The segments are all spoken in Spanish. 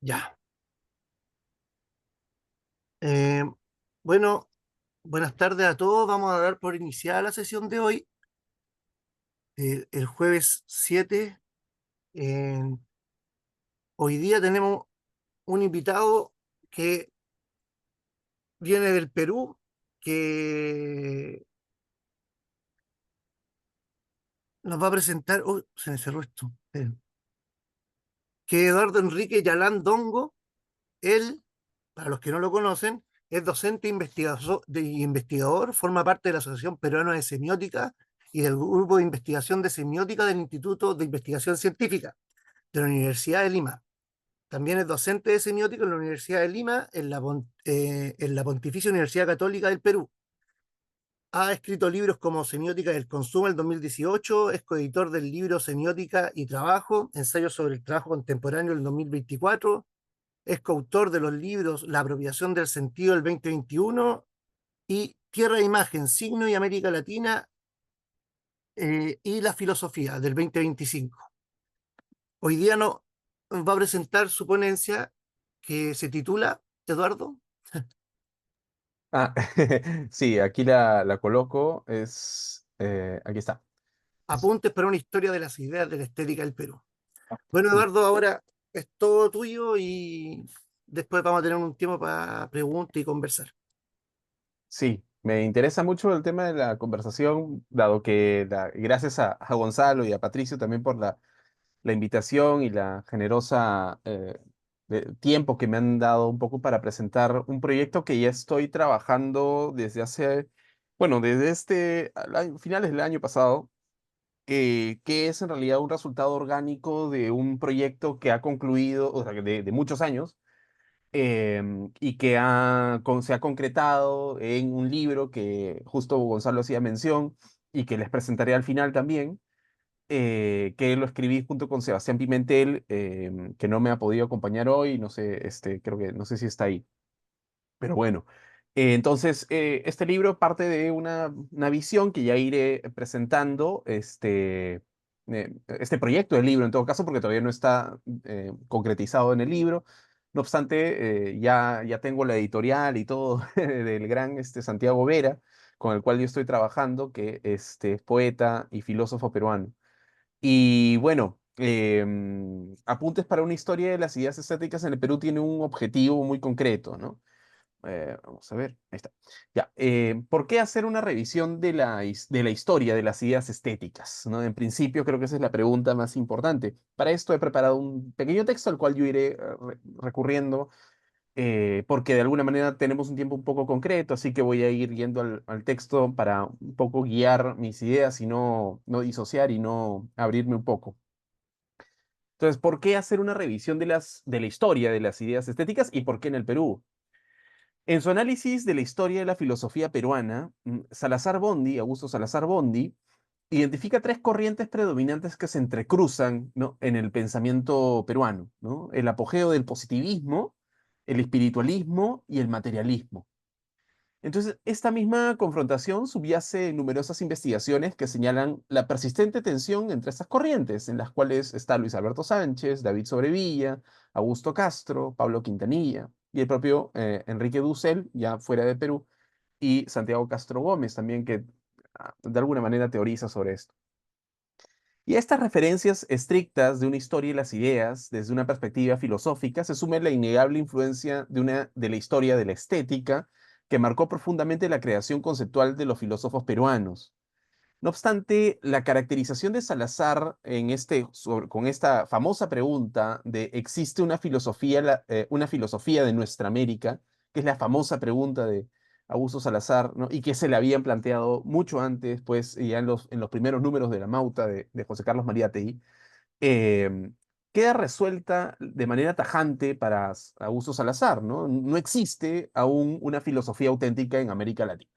Ya. Eh, bueno, buenas tardes a todos. Vamos a dar por iniciada la sesión de hoy, el jueves 7. Eh, Hoy día tenemos un invitado que viene del Perú, que nos va a presentar. Oh, se me cerró esto. Que Eduardo Enrique Yalán Dongo. Él, para los que no lo conocen, es docente investigador, forma parte de la Asociación Peruana de Semiótica y del Grupo de Investigación de Semiótica del Instituto de Investigación Científica de la Universidad de Lima. También es docente de semiótica en la Universidad de Lima, en la Pontificia Universidad Católica del Perú. Ha escrito libros como Semiótica del Consumo el 2018, es coeditor del libro Semiótica y Trabajo, ensayos sobre el trabajo contemporáneo el 2024, es coautor de los libros La apropiación del sentido del 2021 y Tierra e Imagen, Signo y América Latina, y la filosofía del 2025. Hoy día nos va a presentar su ponencia que se titula, Eduardo, Ah, sí, aquí la coloco. Aquí está. Apuntes para una historia de las ideas de la estética del Perú. Bueno, Eduardo, ahora es todo tuyo y después vamos a tener un tiempo para preguntas y conversar. Sí, me interesa mucho el tema de la conversación, dado que gracias a Gonzalo y a Patricio también por la invitación y la generosa tiempo que me han dado un poco para presentar un proyecto que ya estoy trabajando desde bueno, desde finales del año pasado, que es en realidad un resultado orgánico de un proyecto que ha concluido, o sea, de muchos años, y que se ha concretado en un libro que justo Gonzalo hacía mención y que les presentaré al final también, que lo escribí junto con Sebastián Pimentel, que no me ha podido acompañar hoy, no sé, creo que no sé si está ahí, pero bueno. Entonces, este libro parte de una visión que ya iré presentando, este proyecto del libro en todo caso, porque todavía no está concretizado en el libro. No obstante, ya tengo la editorial y todo del gran Santiago Vera, con el cual yo estoy trabajando, que es poeta y filósofo peruano. Y bueno, Apuntes para una historia de las ideas estéticas en el Perú tiene un objetivo muy concreto, ¿no? Vamos a ver, ahí está. Ya, ¿por qué hacer una revisión de de la historia de las ideas estéticas? ¿No? En principio, creo que esa es la pregunta más importante. Para esto he preparado un pequeño texto al cual yo iré recurriendo, porque de alguna manera tenemos un tiempo un poco concreto, así que voy a ir yendo al texto para un poco guiar mis ideas y no disociar y no abrirme un poco. Entonces, ¿por qué hacer una revisión de la historia de las ideas estéticas y por qué en el Perú? En su análisis de la historia de la filosofía peruana, Augusto Salazar Bondi, identifica tres corrientes predominantes que se entrecruzan, ¿no?, en el pensamiento peruano, ¿no? El apogeo del positivismo, el espiritualismo y el materialismo. Entonces, esta misma confrontación subyace en numerosas investigaciones que señalan la persistente tensión entre estas corrientes, en las cuales está Luis Alberto Sánchez, David Sobrevilla, Augusto Castro, Pablo Quintanilla y el propio Enrique Dussel, ya fuera de Perú, y Santiago Castro Gómez también, que de alguna manera teoriza sobre esto. Y a estas referencias estrictas de una historia y las ideas, desde una perspectiva filosófica, se suma la innegable influencia de la historia de la estética, que marcó profundamente la creación conceptual de los filósofos peruanos. No obstante, la caracterización de Salazar con esta famosa pregunta de ¿existe una filosofía de nuestra América? Que es la famosa pregunta de Augusto Salazar, ¿no? Y que se le habían planteado mucho antes, pues ya en los primeros números de La Mauta de José Carlos Mariátegui, eh, queda resuelta de manera tajante para Augusto Salazar, ¿no? No existe aún una filosofía auténtica en América Latina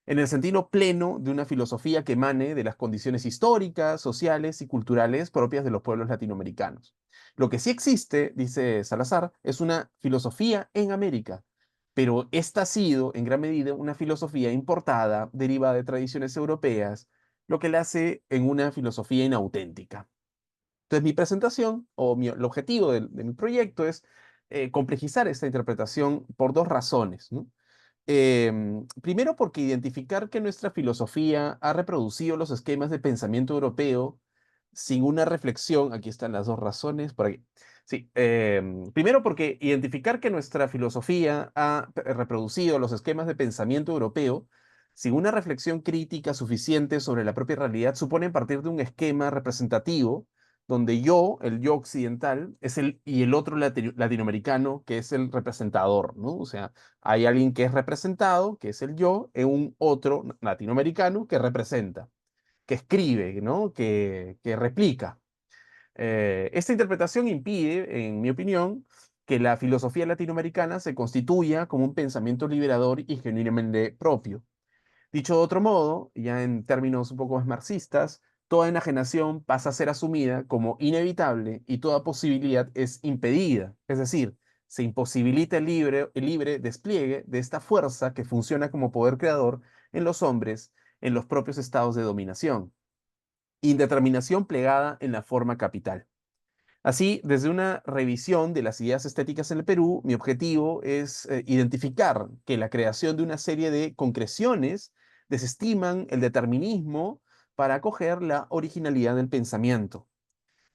en el sentido pleno de una filosofía que emane de las condiciones históricas, sociales y culturales propias de los pueblos latinoamericanos. Lo que sí existe, dice Salazar, es una filosofía en América, pero esta ha sido en gran medida una filosofía importada, derivada de tradiciones europeas, lo que la hace en una filosofía inauténtica. Entonces, mi presentación o el objetivo de mi proyecto es complejizar esta interpretación por dos razones, ¿no? Primero, porque identificar que nuestra filosofía ha reproducido los esquemas de pensamiento europeo sin una reflexión, aquí están las dos razones, por aquí. Sí, primero porque identificar que nuestra filosofía ha reproducido los esquemas de pensamiento europeo sin una reflexión crítica suficiente sobre la propia realidad supone partir de un esquema representativo donde yo, el yo occidental, es y el otro latinoamericano, que es el representador, ¿no? O sea, hay alguien que es representado, que es el yo, y un otro latinoamericano que representa, que escribe, ¿no? Que replica. Esta interpretación impide, en mi opinión, que la filosofía latinoamericana se constituya como un pensamiento liberador y genuinamente propio. Dicho de otro modo, ya en términos un poco más marxistas, toda enajenación pasa a ser asumida como inevitable y toda posibilidad es impedida. Es decir, se imposibilita el libre despliegue de esta fuerza que funciona como poder creador en los hombres, en los propios estados de dominación. Indeterminación plegada en la forma capital. Así, desde una revisión de las ideas estéticas en el Perú, mi objetivo es identificar que la creación de una serie de concreciones desestiman el determinismo para acoger la originalidad del pensamiento.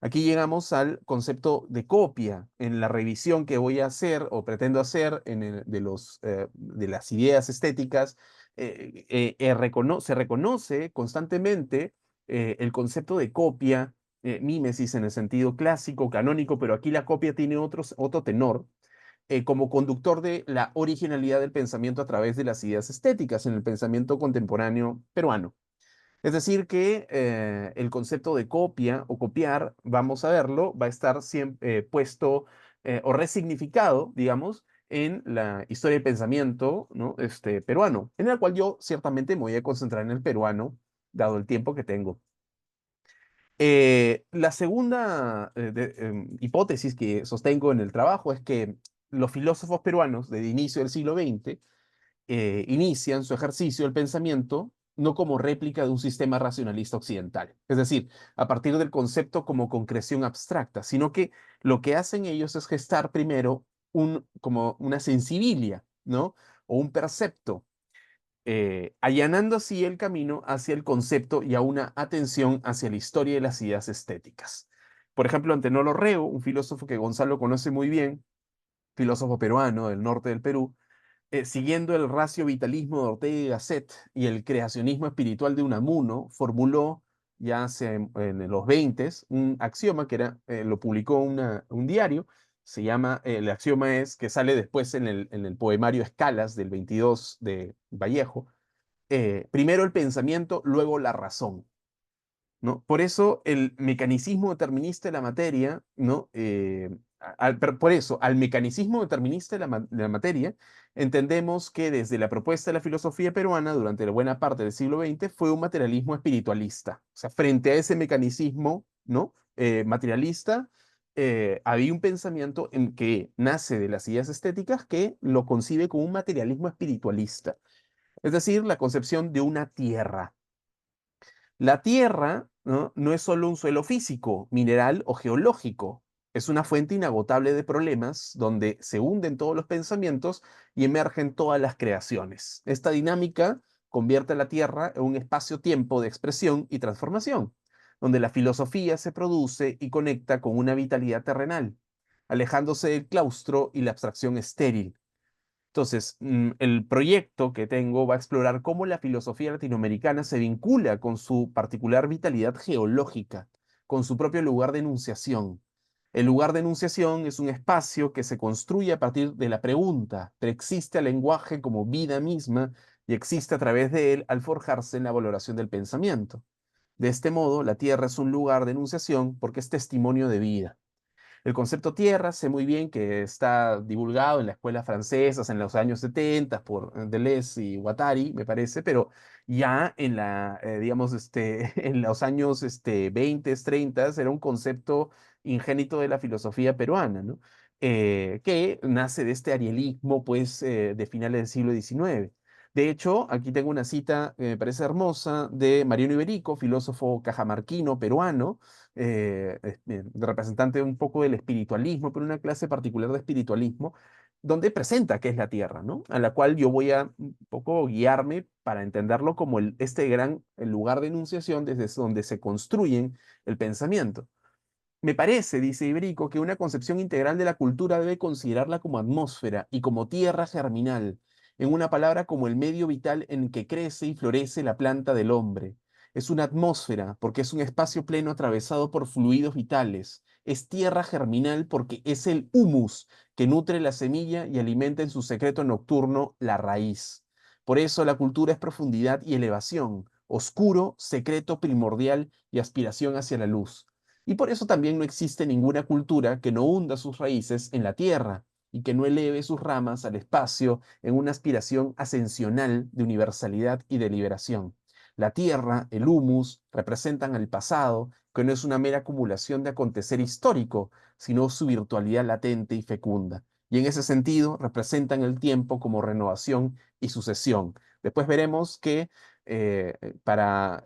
Aquí llegamos al concepto de copia. En la revisión que voy a hacer o pretendo hacer de las ideas estéticas, se reconoce constantemente el concepto de copia, mímesis en el sentido clásico, canónico, pero aquí la copia tiene otro tenor, como conductor de la originalidad del pensamiento a través de las ideas estéticas en el pensamiento contemporáneo peruano. Es decir, que el concepto de copia o copiar, vamos a verlo, va a estar siempre puesto o resignificado, digamos, en la historia del pensamiento, ¿no? Peruano, en el cual yo ciertamente me voy a concentrar en el peruano, dado el tiempo que tengo. La segunda hipótesis que sostengo en el trabajo es que los filósofos peruanos del inicio del siglo XX inician su ejercicio del pensamiento no como réplica de un sistema racionalista occidental, es decir, a partir del concepto como concreción abstracta, sino que lo que hacen ellos es gestar primero como una sensibilia, ¿no? O un percepto, allanando así el camino hacia el concepto y a una atención hacia la historia de las ideas estéticas. Por ejemplo, Antenor Orrego, un filósofo que Gonzalo conoce muy bien, filósofo peruano del norte del Perú, siguiendo el racio vitalismo de Ortega y Gasset y el creacionismo espiritual de Unamuno, formuló ya hace en los 20 un axioma que lo publicó un diario, el axioma es que sale después en el poemario Escalas del 22 de Vallejo, primero el pensamiento, luego la razón. ¿No? Por eso el mecanicismo determinista de la materia, ¿no? Por eso, al mecanicismo determinista de la materia, entendemos que desde la propuesta de la filosofía peruana durante la buena parte del siglo XX fue un materialismo espiritualista. O sea, frente a ese mecanicismo, ¿no? Materialista, había un pensamiento en que nace de las ideas estéticas que lo concibe como un materialismo espiritualista. Es decir, la concepción de una tierra. La Tierra, ¿no? No es solo un suelo físico, mineral o geológico. Es una fuente inagotable de problemas donde se hunden todos los pensamientos y emergen todas las creaciones. Esta dinámica convierte a la Tierra en un espacio-tiempo de expresión y transformación, donde la filosofía se produce y conecta con una vitalidad terrenal, alejándose del claustro y la abstracción estéril. Entonces, el proyecto que tengo va a explorar cómo la filosofía latinoamericana se vincula con su particular vitalidad geológica, con su propio lugar de enunciación. El lugar de enunciación es un espacio que se construye a partir de la pregunta, pero existe al lenguaje como vida misma y existe a través de él al forjarse en la valoración del pensamiento. De este modo, la Tierra es un lugar de enunciación porque es testimonio de vida. El concepto tierra, sé muy bien que está divulgado en las escuelas francesas en los años 70 por Deleuze y Guattari, me parece, pero ya digamos, en los años 20, 30 era un concepto ingénito de la filosofía peruana, ¿no? Que nace de este arielismo, pues, de finales del siglo XIX. De hecho, aquí tengo una cita que me parece hermosa de Mariano Iberico, filósofo cajamarquino peruano, representante un poco del espiritualismo, pero una clase particular de espiritualismo, donde presenta qué es la Tierra, ¿no? A la cual yo voy a un poco guiarme para entenderlo como este gran el lugar de enunciación desde donde se construyen el pensamiento. Me parece, dice Iberico, que una concepción integral de la cultura debe considerarla como atmósfera y como tierra germinal, en una palabra como el medio vital en que crece y florece la planta del hombre. Es una atmósfera porque es un espacio pleno atravesado por fluidos vitales. Es tierra germinal porque es el humus que nutre la semilla y alimenta en su secreto nocturno la raíz. Por eso la cultura es profundidad y elevación, oscuro, secreto, primordial y aspiración hacia la luz. Y por eso también no existe ninguna cultura que no hunda sus raíces en la tierra y que no eleve sus ramas al espacio en una aspiración ascensional de universalidad y de liberación. La tierra, el humus, representan al pasado, que no es una mera acumulación de acontecer histórico, sino su virtualidad latente y fecunda. Y en ese sentido representan el tiempo como renovación y sucesión. Después veremos que para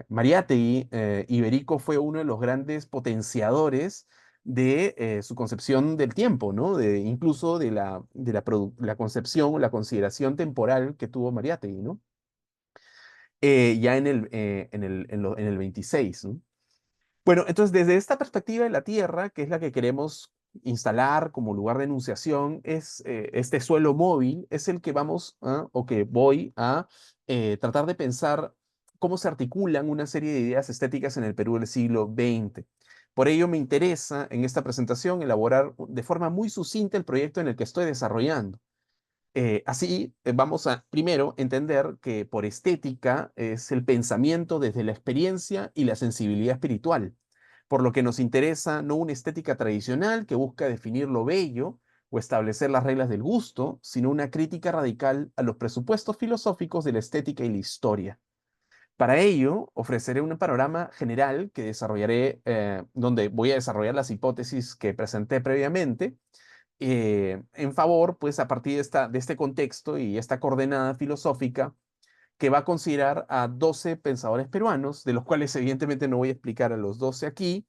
Mariátegui, Iberico fue uno de los grandes potenciadores de su concepción del tiempo, ¿no? Incluso la concepción o la consideración temporal que tuvo Mariátegui, ¿no? Ya en el 26, ¿no? Bueno, entonces desde esta perspectiva de la Tierra, que es la que queremos instalar como lugar de enunciación, es este suelo móvil, es el que vamos o que voy a tratar de pensar cómo se articulan una serie de ideas estéticas en el Perú del siglo XX. Por ello me interesa en esta presentación elaborar de forma muy sucinta el proyecto en el que estoy desarrollando. Así, vamos a primero entender que por estética es el pensamiento desde la experiencia y la sensibilidad espiritual, por lo que nos interesa no una estética tradicional que busca definir lo bello o establecer las reglas del gusto, sino una crítica radical a los presupuestos filosóficos de la estética y la historia. Para ello, ofreceré un panorama general que desarrollaré, donde voy a desarrollar las hipótesis que presenté previamente en favor, pues a partir de este contexto y esta coordenada filosófica que va a considerar a 12 pensadores peruanos, de los cuales evidentemente no voy a explicar a los 12 aquí,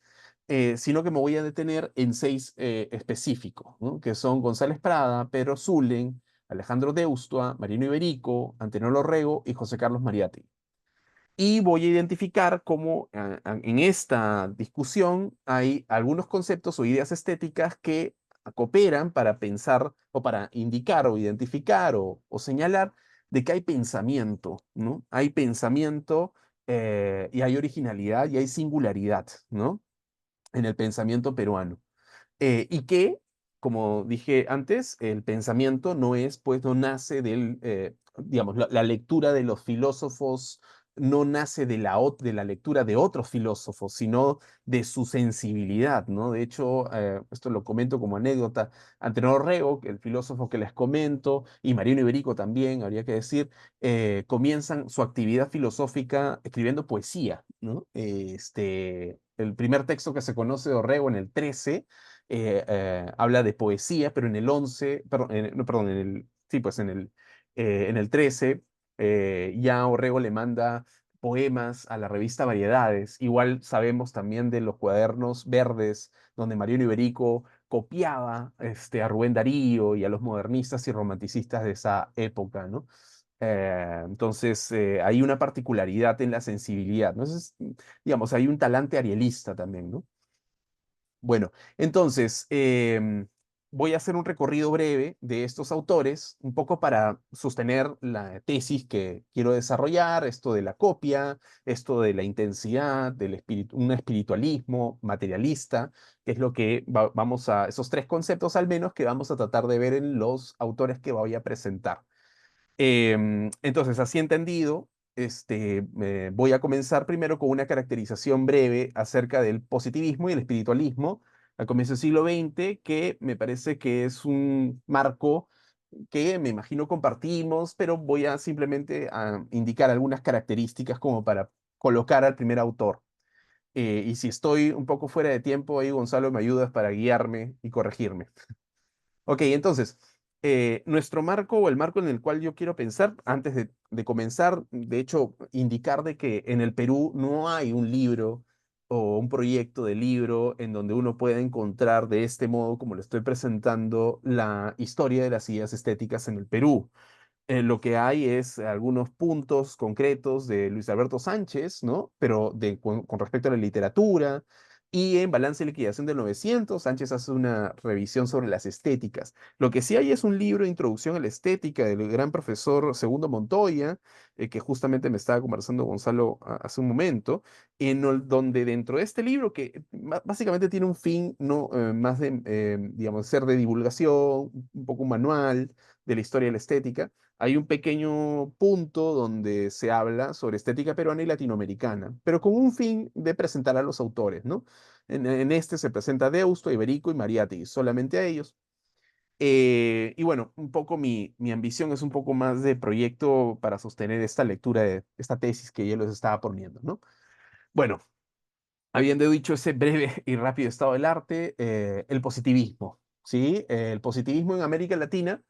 sino que me voy a detener en 6 específicos, ¿no? Que son González Prada, Pedro Zulen, Alejandro Deustua, Marino Iberico, Antenor Orrego y José Carlos Mariátegui. Y voy a identificar cómo en esta discusión hay algunos conceptos o ideas estéticas que cooperan para pensar o para indicar o identificar o señalar de que hay pensamiento, ¿no? Hay pensamiento y hay originalidad y hay singularidad, ¿no? En el pensamiento peruano. Y que, como dije antes, el pensamiento no es, pues no nace digamos, la lectura de los filósofos no nace de la lectura de otros filósofos, sino de su sensibilidad, ¿no? De hecho, esto lo comento como anécdota, Antenor Orrego, que el filósofo que les comento, y Mariano Iberico también, habría que decir, comienzan su actividad filosófica escribiendo poesía, ¿no? El primer texto que se conoce de Orrego en el 13 habla de poesía, pero en el 11, perdón, no, perdón, sí, pues en el 13 ya Orrego le manda poemas a la revista Variedades. Igual sabemos también de los cuadernos verdes, donde Mariano Iberico copiaba a Rubén Darío y a los modernistas y romanticistas de esa época, ¿no? Entonces, hay una particularidad en la sensibilidad, ¿no? Digamos, hay un talante arielista también, ¿no? Bueno, entonces, voy a hacer un recorrido breve de estos autores, un poco para sostener la tesis que quiero desarrollar, esto de la copia, esto de la intensidad, un espiritualismo materialista, que es lo que esos 3 conceptos al menos que vamos a tratar de ver en los autores que voy a presentar. Entonces, así entendido, voy a comenzar primero con una caracterización breve acerca del positivismo y el espiritualismo al comienzo del siglo XX, que me parece que es un marco que me imagino compartimos, pero voy a simplemente a indicar algunas características como para colocar al primer autor. Y si estoy un poco fuera de tiempo, ahí Gonzalo me ayudas para guiarme y corregirme. Ok, entonces, Nuestro marco o el marco en el cual yo quiero pensar, antes de comenzar, de hecho, indicar de que en el Perú no hay un libro o un proyecto de libro en donde uno pueda encontrar de este modo, como lo estoy presentando, la historia de las ideas estéticas en el Perú. Lo que hay es algunos puntos concretos de Luis Alberto Sánchez, ¿no? Pero con respecto a la literatura. Y en Balance y Liquidación del 900, Sánchez hace una revisión sobre las estéticas. Lo que sí hay es un libro de introducción a la estética del gran profesor Segundo Montoya, que justamente me estaba conversando Gonzalo hace un momento, donde dentro de este libro, que básicamente tiene un fin no más de, digamos, ser de divulgación, un poco un manual de la historia de la estética, hay un pequeño punto donde se habla sobre estética peruana y latinoamericana, pero con un fin de presentar a los autores, ¿no? En este se presenta a Deusto, a Iberico y Mariátegui, solamente a ellos. Y bueno, un poco mi ambición es un poco más de proyecto para sostener esta lectura de esta tesis que yo les estaba poniendo, ¿no? Bueno, habiendo dicho ese breve y rápido estado del arte, el positivismo, ¿sí? El positivismo en América Latina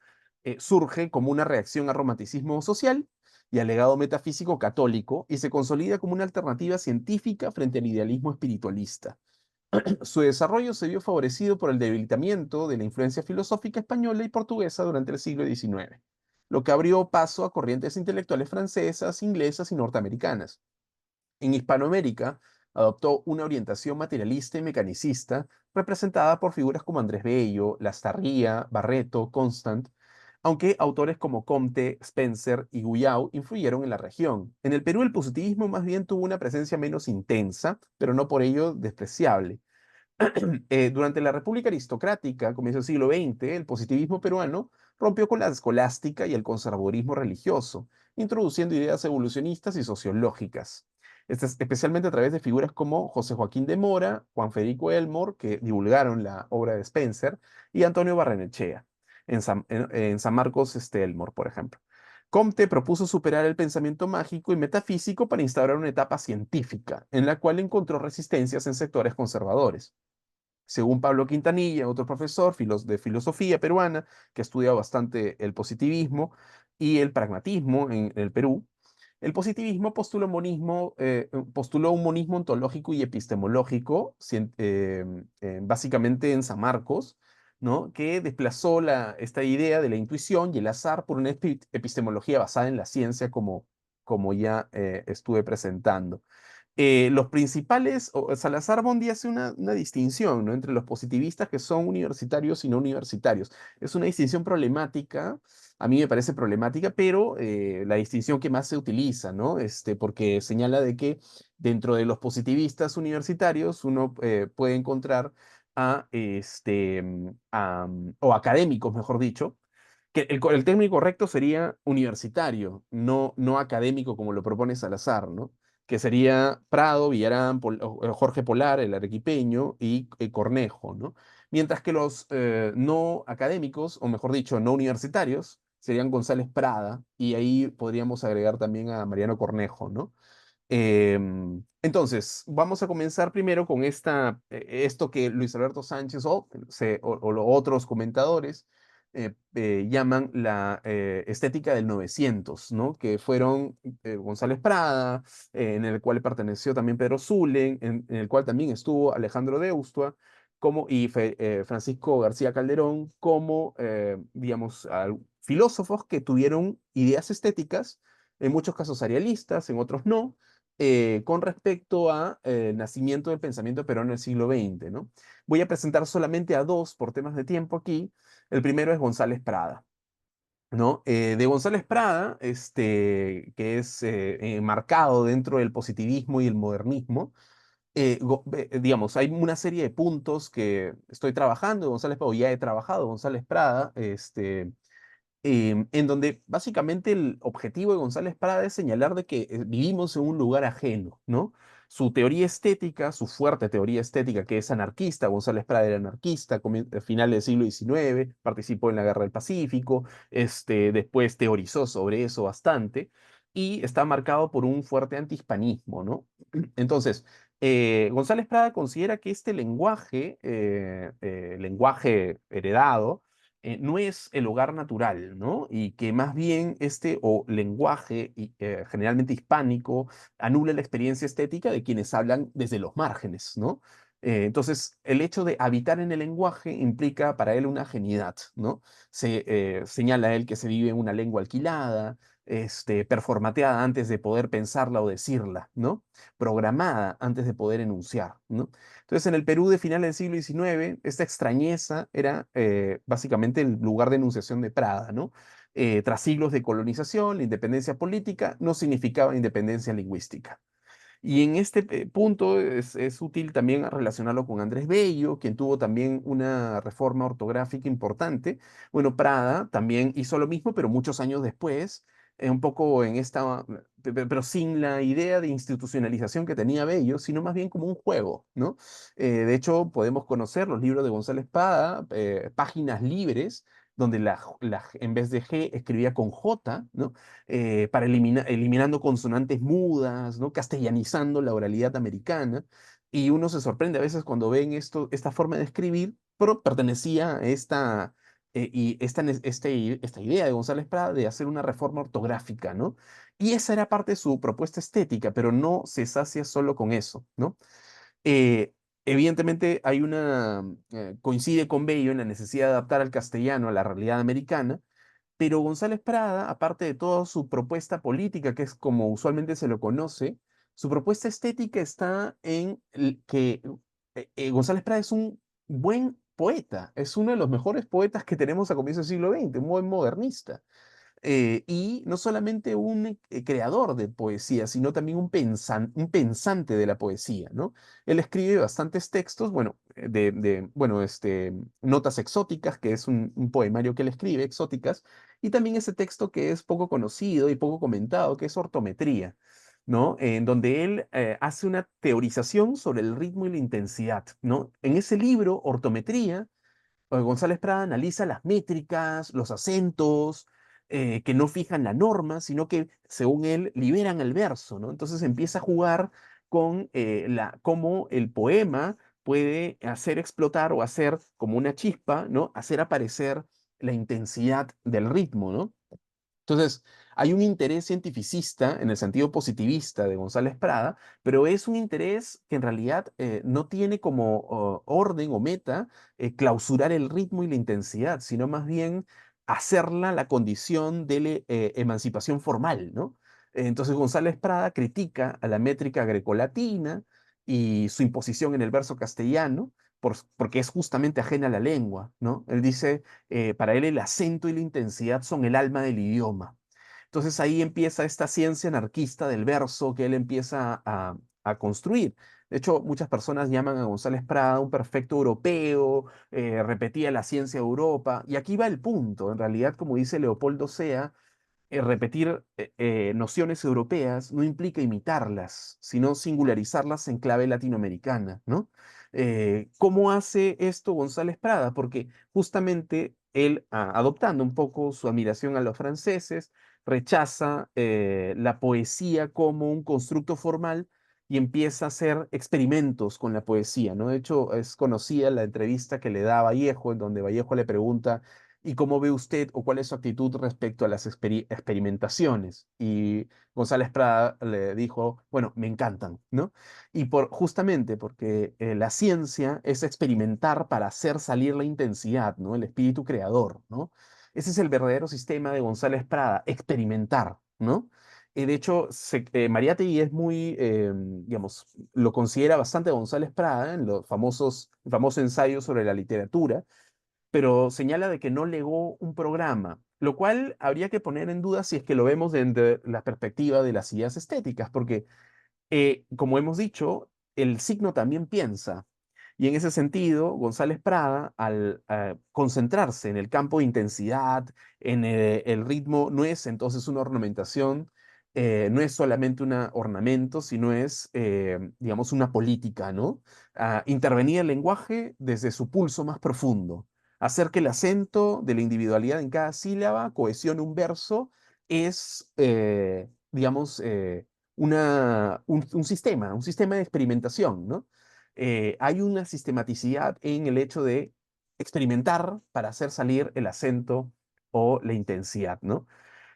surge como una reacción al romanticismo social y al legado metafísico católico y se consolida como una alternativa científica frente al idealismo espiritualista. Su desarrollo se vio favorecido por el debilitamiento de la influencia filosófica española y portuguesa durante el siglo XIX, lo que abrió paso a corrientes intelectuales francesas, inglesas y norteamericanas. En Hispanoamérica, adoptó una orientación materialista y mecanicista, representada por figuras como Andrés Bello, Lastarria, Barreto, Constant, aunque autores como Comte, Spencer y Guyau influyeron en la región. En el Perú el positivismo más bien tuvo una presencia menos intensa, pero no por ello despreciable. Durante la República Aristocrática, comienzo del siglo XX, el positivismo peruano rompió con la escolástica y el conservadurismo religioso, introduciendo ideas evolucionistas y sociológicas. Especialmente a través de figuras como José Joaquín de Mora, Juan Federico Elmore, que divulgaron la obra de Spencer, y Antonio Barrenechea, en San Marcos Elmore, por ejemplo. Comte propuso superar el pensamiento mágico y metafísico para instaurar una etapa científica, en la cual encontró resistencias en sectores conservadores. Según Pablo Quintanilla, otro profesor de filosofía peruana que ha estudiado bastante el positivismo y el pragmatismo en el Perú, el positivismo postuló un monismo ontológico y epistemológico, básicamente en San Marcos, ¿no? Que desplazó esta idea de la intuición y el azar por una epistemología basada en la ciencia, como ya estuve presentando. Los principales, Salazar Bondi hace una distinción, ¿no? Entre los positivistas que son universitarios y no universitarios. Es una distinción problemática, a mí me parece problemática, pero la distinción que más se utiliza, ¿no? Porque señala de que dentro de los positivistas universitarios uno puede encontrar o académicos, mejor dicho, que el término correcto sería universitario, no académico como lo propone Salazar, ¿no? Que sería Prado, Villarán, Jorge Polar, el arequipeño, y Cornejo, ¿no? Mientras que los no académicos, o mejor dicho, no universitarios, serían González Prada, y ahí podríamos agregar también a Mariano Cornejo, ¿no? Entonces, vamos a comenzar primero con esto que Luis Alberto Sánchez o los otros comentadores llaman la estética del 900, ¿no? Que fueron González Prada, en el cual perteneció también Pedro Zulen, en el cual también estuvo Alejandro Deustua, Francisco García Calderón, como, digamos, filósofos que tuvieron ideas estéticas, en muchos casos arialistas, en otros no, con respecto a nacimiento del pensamiento peruano en el siglo XX, ¿no? Voy a presentar solamente a dos por temas de tiempo aquí. El primero es González Prada, ¿no? De González Prada, que es enmarcado dentro del positivismo y el modernismo, digamos, hay una serie de puntos que estoy trabajando de González Prada, o ya he trabajado de González Prada, en donde básicamente el objetivo de González Prada es señalar de que vivimos en un lugar ajeno, ¿no? Su teoría estética, su fuerte teoría estética, que es anarquista, González Prada era anarquista, a finales del siglo XIX, participó en la Guerra del Pacífico, después teorizó sobre eso bastante, y está marcado por un fuerte antihispanismo, ¿no? Entonces, González Prada considera que este lenguaje heredado, no es el hogar natural, ¿no? Y que más bien este o lenguaje generalmente hispánico anula la experiencia estética de quienes hablan desde los márgenes, ¿no? Entonces, el hecho de habitar en el lenguaje implica para él una ajenidad, ¿no? Señala él que se vive en una lengua alquilada, performateada antes de poder pensarla o decirla, ¿no? Programada antes de poder enunciar, ¿no? Entonces, en el Perú de finales del siglo XIX, esta extrañeza era básicamente el lugar de enunciación de Prada, ¿no? Tras siglos de colonización, la independencia política no significaba independencia lingüística. Y en este punto es útil también relacionarlo con Andrés Bello, quien tuvo también una reforma ortográfica importante. Bueno, Prada también hizo lo mismo, pero muchos años después, un poco en esta, pero sin la idea de institucionalización que tenía Bello, sino más bien como un juego, ¿no? De hecho, podemos conocer los libros de González Prada, páginas libres, donde en vez de G escribía con J, ¿no? Para eliminando consonantes mudas, ¿no? Castellanizando la oralidad americana. Y uno se sorprende a veces cuando ven esta forma de escribir, pero pertenecía a esta idea de González Prada de hacer una reforma ortográfica, ¿no? Y esa era parte de su propuesta estética, pero no se sacia solo con eso, ¿no? Eh, Evidentemente coincide con Bello en la necesidad de adaptar al castellano a la realidad americana, pero González Prada, aparte de toda su propuesta política, que es como usualmente se lo conoce, su propuesta estética está en que González Prada es un buen poeta, es uno de los mejores poetas que tenemos a comienzos del siglo XX, un buen modernista. Y no solamente un creador de poesía, sino también un pensante de la poesía, ¿no? Él escribe bastantes textos, bueno, bueno, Notas exóticas, que es un poemario que él escribe, exóticas, y también ese texto que es poco conocido y poco comentado, que es Ortometría, ¿no? En donde él hace una teorización sobre el ritmo y la intensidad, ¿no? En ese libro, Ortometría, González Prada analiza las métricas, los acentos, que no fijan la norma, sino que, según él, liberan el verso, ¿no? Entonces empieza a jugar con cómo el poema puede hacer explotar o hacer como una chispa, ¿no? Hacer aparecer la intensidad del ritmo, ¿no? Entonces, hay un interés cientificista en el sentido positivista de González Prada, pero es un interés que en realidad no tiene como orden o meta clausurar el ritmo y la intensidad, sino más bien hacerla la condición de la emancipación formal, ¿no? Entonces, González Prada critica a la métrica grecolatina y su imposición en el verso castellano, porque es justamente ajena a la lengua, ¿no? Él dice para él el acento y la intensidad son el alma del idioma. Entonces ahí empieza esta ciencia anarquista del verso que él empieza a construir. De hecho, muchas personas llaman a González Prada un perfecto europeo, repetía la ciencia de Europa, y aquí va el punto. En realidad, como dice Leopoldo Sea, repetir nociones europeas no implica imitarlas, sino singularizarlas en clave latinoamericana, ¿no? ¿Cómo hace esto González Prada? Porque justamente él, adoptando un poco su admiración a los franceses, rechaza la poesía como un constructo formal y empieza a hacer experimentos con la poesía, ¿no? De hecho, es conocida la entrevista que le da a Vallejo, en donde Vallejo le pregunta ¿y cómo ve usted o cuál es su actitud respecto a las experimentaciones? Y González Prada le dijo, bueno, me encantan, ¿no? Y justamente porque la ciencia es experimentar para hacer salir la intensidad, ¿no? El espíritu creador, ¿no? Ese es el verdadero sistema de González Prada, experimentar, ¿no? De hecho, Mariátegui es muy, digamos, lo considera bastante a González Prada en los el famoso ensayo sobre la literatura, pero señala de que no legó un programa, lo cual habría que poner en duda si es que lo vemos desde la perspectiva de las ideas estéticas, porque, como hemos dicho, el signo también piensa. Y en ese sentido, González Prada, al concentrarse en el campo de intensidad, en el ritmo, no es entonces una ornamentación, no es solamente un ornamento, sino es, digamos, una política, ¿no? Intervenir el lenguaje desde su pulso más profundo. Hacer que el acento de la individualidad en cada sílaba cohesione un verso es, digamos, un sistema de experimentación, ¿no? Hay una sistematicidad en el hecho de experimentar para hacer salir el acento o la intensidad, ¿no?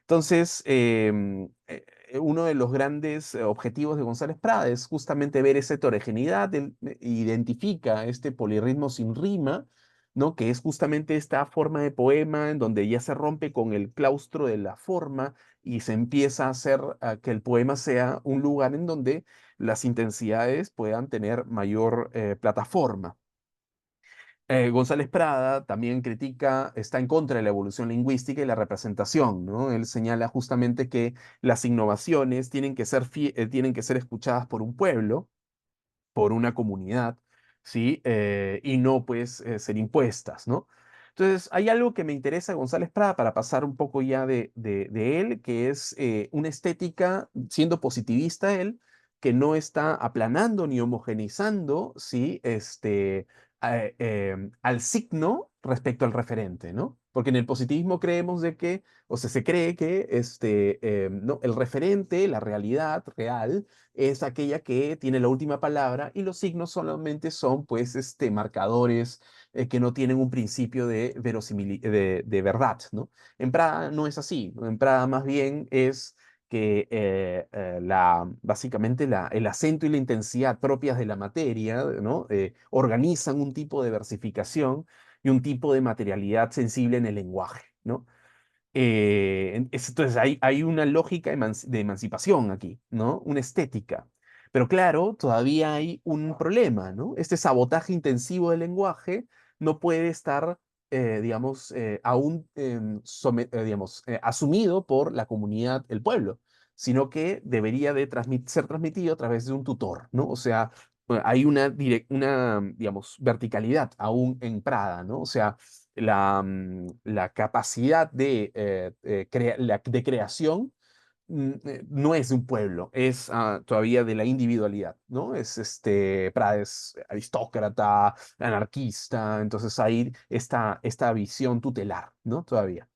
Entonces, uno de los grandes objetivos de González Prada es justamente ver esa heterogeneidad, él identifica este polirritmo sin rima, ¿no? Que es justamente esta forma de poema en donde ya se rompe con el claustro de la forma y se empieza a hacer que el poema sea un lugar en donde las intensidades puedan tener mayor plataforma. González Prada también critica, está en contra de la evolución lingüística y la representación, ¿no? Él señala justamente que las innovaciones tienen que ser escuchadas por un pueblo, por una comunidad, ¿sí? Y no, pues, ser impuestas, ¿no? Entonces, hay algo que me interesa de González Prada para pasar un poco ya de él, que es una estética, siendo positivista él, que no está aplanando ni homogeneizando, ¿sí? Al signo respecto al referente, ¿no? Porque en el positivismo creemos de que, o sea, se cree que no, el referente, la realidad real, es aquella que tiene la última palabra y los signos solamente son, pues, marcadores que no tienen un principio de de verdad, ¿no? En Prada no es así, ¿no? En Prada más bien es que básicamente el acento y la intensidad propias de la materia, ¿no? Organizan un tipo de versificación y un tipo de materialidad sensible en el lenguaje, ¿no? Entonces hay una lógica de emancipación aquí, ¿no? Una estética. Pero claro, todavía hay un problema, ¿no? Este sabotaje intensivo del lenguaje no puede estar, digamos, aún, digamos, asumido por la comunidad, el pueblo, sino que debería de ser transmitido a través de un tutor, ¿no? O sea, hay una, digamos, verticalidad aún en Prada, ¿no? O sea, la capacidad de creación no es de un pueblo, es todavía de la individualidad, ¿no? Prada es aristócrata, anarquista, entonces hay esta visión tutelar, ¿no? Todavía.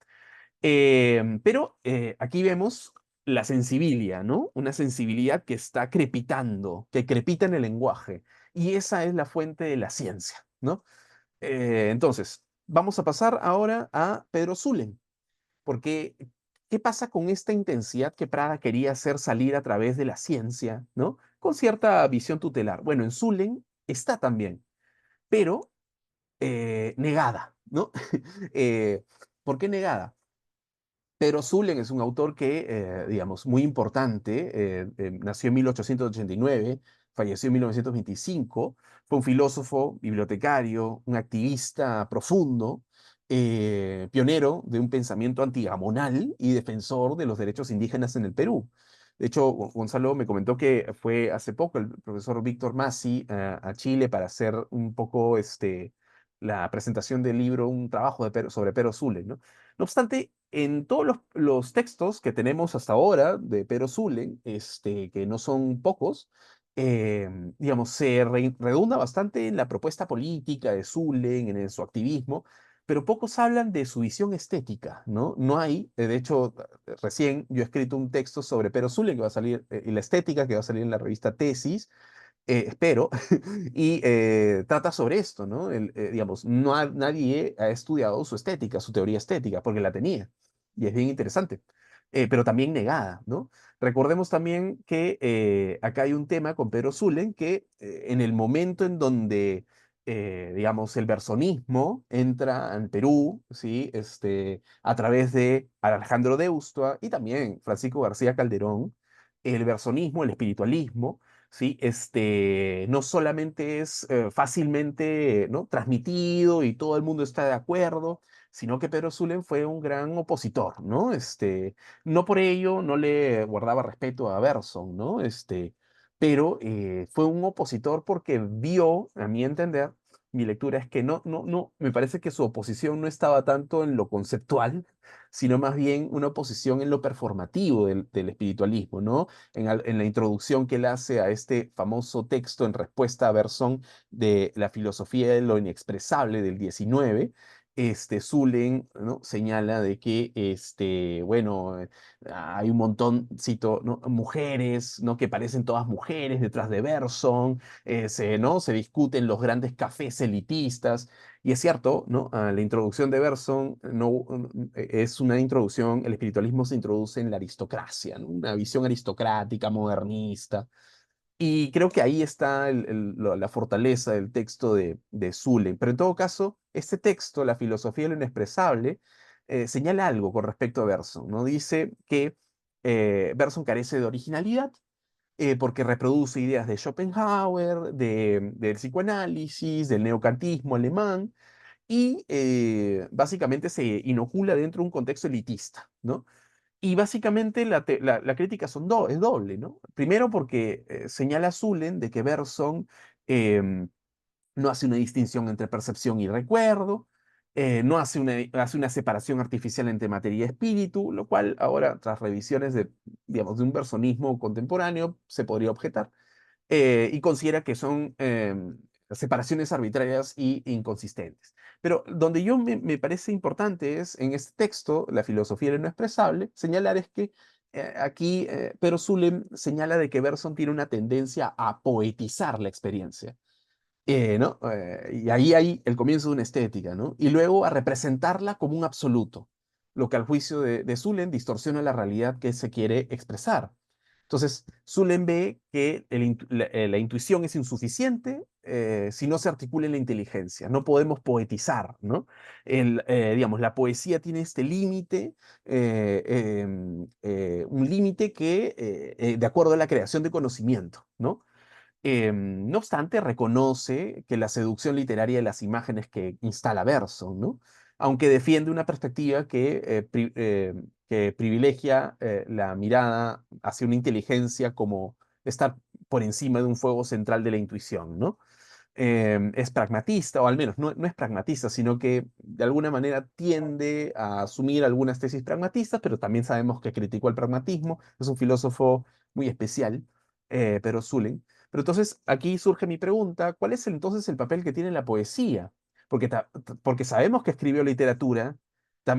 Pero aquí vemos la sensibilia, ¿no? Una sensibilidad que está crepitando, que crepita en el lenguaje, y esa es la fuente de la ciencia, ¿no? Entonces, vamos a pasar ahora a Pedro Zulem, porque ¿qué pasa con esta intensidad que Prada quería hacer salir a través de la ciencia, ¿no? Con cierta visión tutelar. Bueno, en Zulem está también, pero negada, ¿no? Eh, ¿Por qué negada? Pedro Zulem es un autor que, digamos, muy importante. Nació en 1889, falleció en 1925. Fue un filósofo, bibliotecario, un activista profundo, pionero de un pensamiento antigamonal y defensor de los derechos indígenas en el Perú. De hecho, Gonzalo me comentó que fue hace poco el profesor Víctor Masi a Chile para hacer un poco la presentación del libro, un trabajo sobre Pedro Zulem, ¿no? No obstante, en todos los textos que tenemos hasta ahora de Pedro Zulem, que no son pocos, eh, digamos, redunda bastante en la propuesta política de Zulem, su activismo, pero pocos hablan de su visión estética, ¿no? No hay, de hecho, recién yo he escrito un texto sobre Pedro Zulem que va a salir, y la estética que va a salir en la revista Tesis, espero, y trata sobre esto, ¿no? Digamos, nadie ha estudiado su estética, su teoría estética, porque la tenía, y es bien interesante, pero también negada, ¿no? Recordemos también que acá hay un tema con Pedro Zulem que en el momento en donde, digamos, el versonismo entra en Perú, ¿sí? A través de Alejandro Deustua y también Francisco García Calderón, el versonismo, el espiritualismo, ¿sí? No solamente es fácilmente, ¿no? transmitido y todo el mundo está de acuerdo, sino que Pedro Zulem fue un gran opositor, ¿no? No por ello no le guardaba respeto a Bergson, ¿no? Pero fue un opositor porque vio, a mi entender, mi lectura es que no, me parece que su oposición no estaba tanto en lo conceptual, sino más bien una oposición en lo performativo del espiritualismo, ¿no? En la introducción que él hace a este famoso texto en respuesta a Bergson de la filosofía de lo inexpresable del 19, Zulen, ¿no? Señala de que, bueno, hay un montón, cito, ¿no? Mujeres, ¿no? Que parecen todas mujeres detrás de Bergson, ¿no? Se discuten los grandes cafés elitistas, y es cierto, ¿no? La introducción de Bergson no, es una introducción, el espiritualismo se introduce en la aristocracia, ¿no? Una visión aristocrática, modernista, y creo que ahí está la fortaleza del texto de Zule. Pero en todo caso, este texto, La filosofía de lo inexpresable, señala algo con respecto a Bergson, ¿no? Dice que Bergson carece de originalidad porque reproduce ideas de Schopenhauer, del psicoanálisis, del neocantismo alemán, y básicamente se inocula dentro de un contexto elitista, ¿no? Y básicamente la crítica es doble, ¿no? Primero porque señala a Zullen de que Bergson em, no hace una distinción entre percepción y recuerdo, no hace una separación artificial entre materia y espíritu, lo cual ahora, tras revisiones digamos, de un bergsonismo contemporáneo, se podría objetar y considera que son separaciones arbitrarias y inconsistentes. Pero donde me parece importante es en este texto, La filosofía de lo no expresable, señalar es que aquí Pedro Zulem señala de que Bergson tiene una tendencia a poetizar la experiencia. ¿No? Y ahí hay el comienzo de una estética, ¿no? Y luego a representarla como un absoluto, lo que al juicio de Zulem distorsiona la realidad que se quiere expresar. Entonces, Zulem ve que la intuición es insuficiente si no se articula en la inteligencia. No podemos poetizar, ¿no? Digamos, la poesía tiene este límite, un límite que, de acuerdo a la creación de conocimiento, ¿no? No obstante, reconoce que la seducción literaria de las imágenes que instala Bergson, ¿no? Aunque defiende una perspectiva que privilegia la mirada hacia una inteligencia como estar por encima de un fuego central de la intuición, ¿no? Es pragmatista, o al menos no es pragmatista, sino que de alguna manera tiende a asumir algunas tesis pragmatistas, pero también sabemos que criticó el pragmatismo, es un filósofo muy especial, pero Zullen. Pero entonces aquí surge mi pregunta, ¿cuál es entonces el papel que tiene la poesía? Porque sabemos que escribió literatura,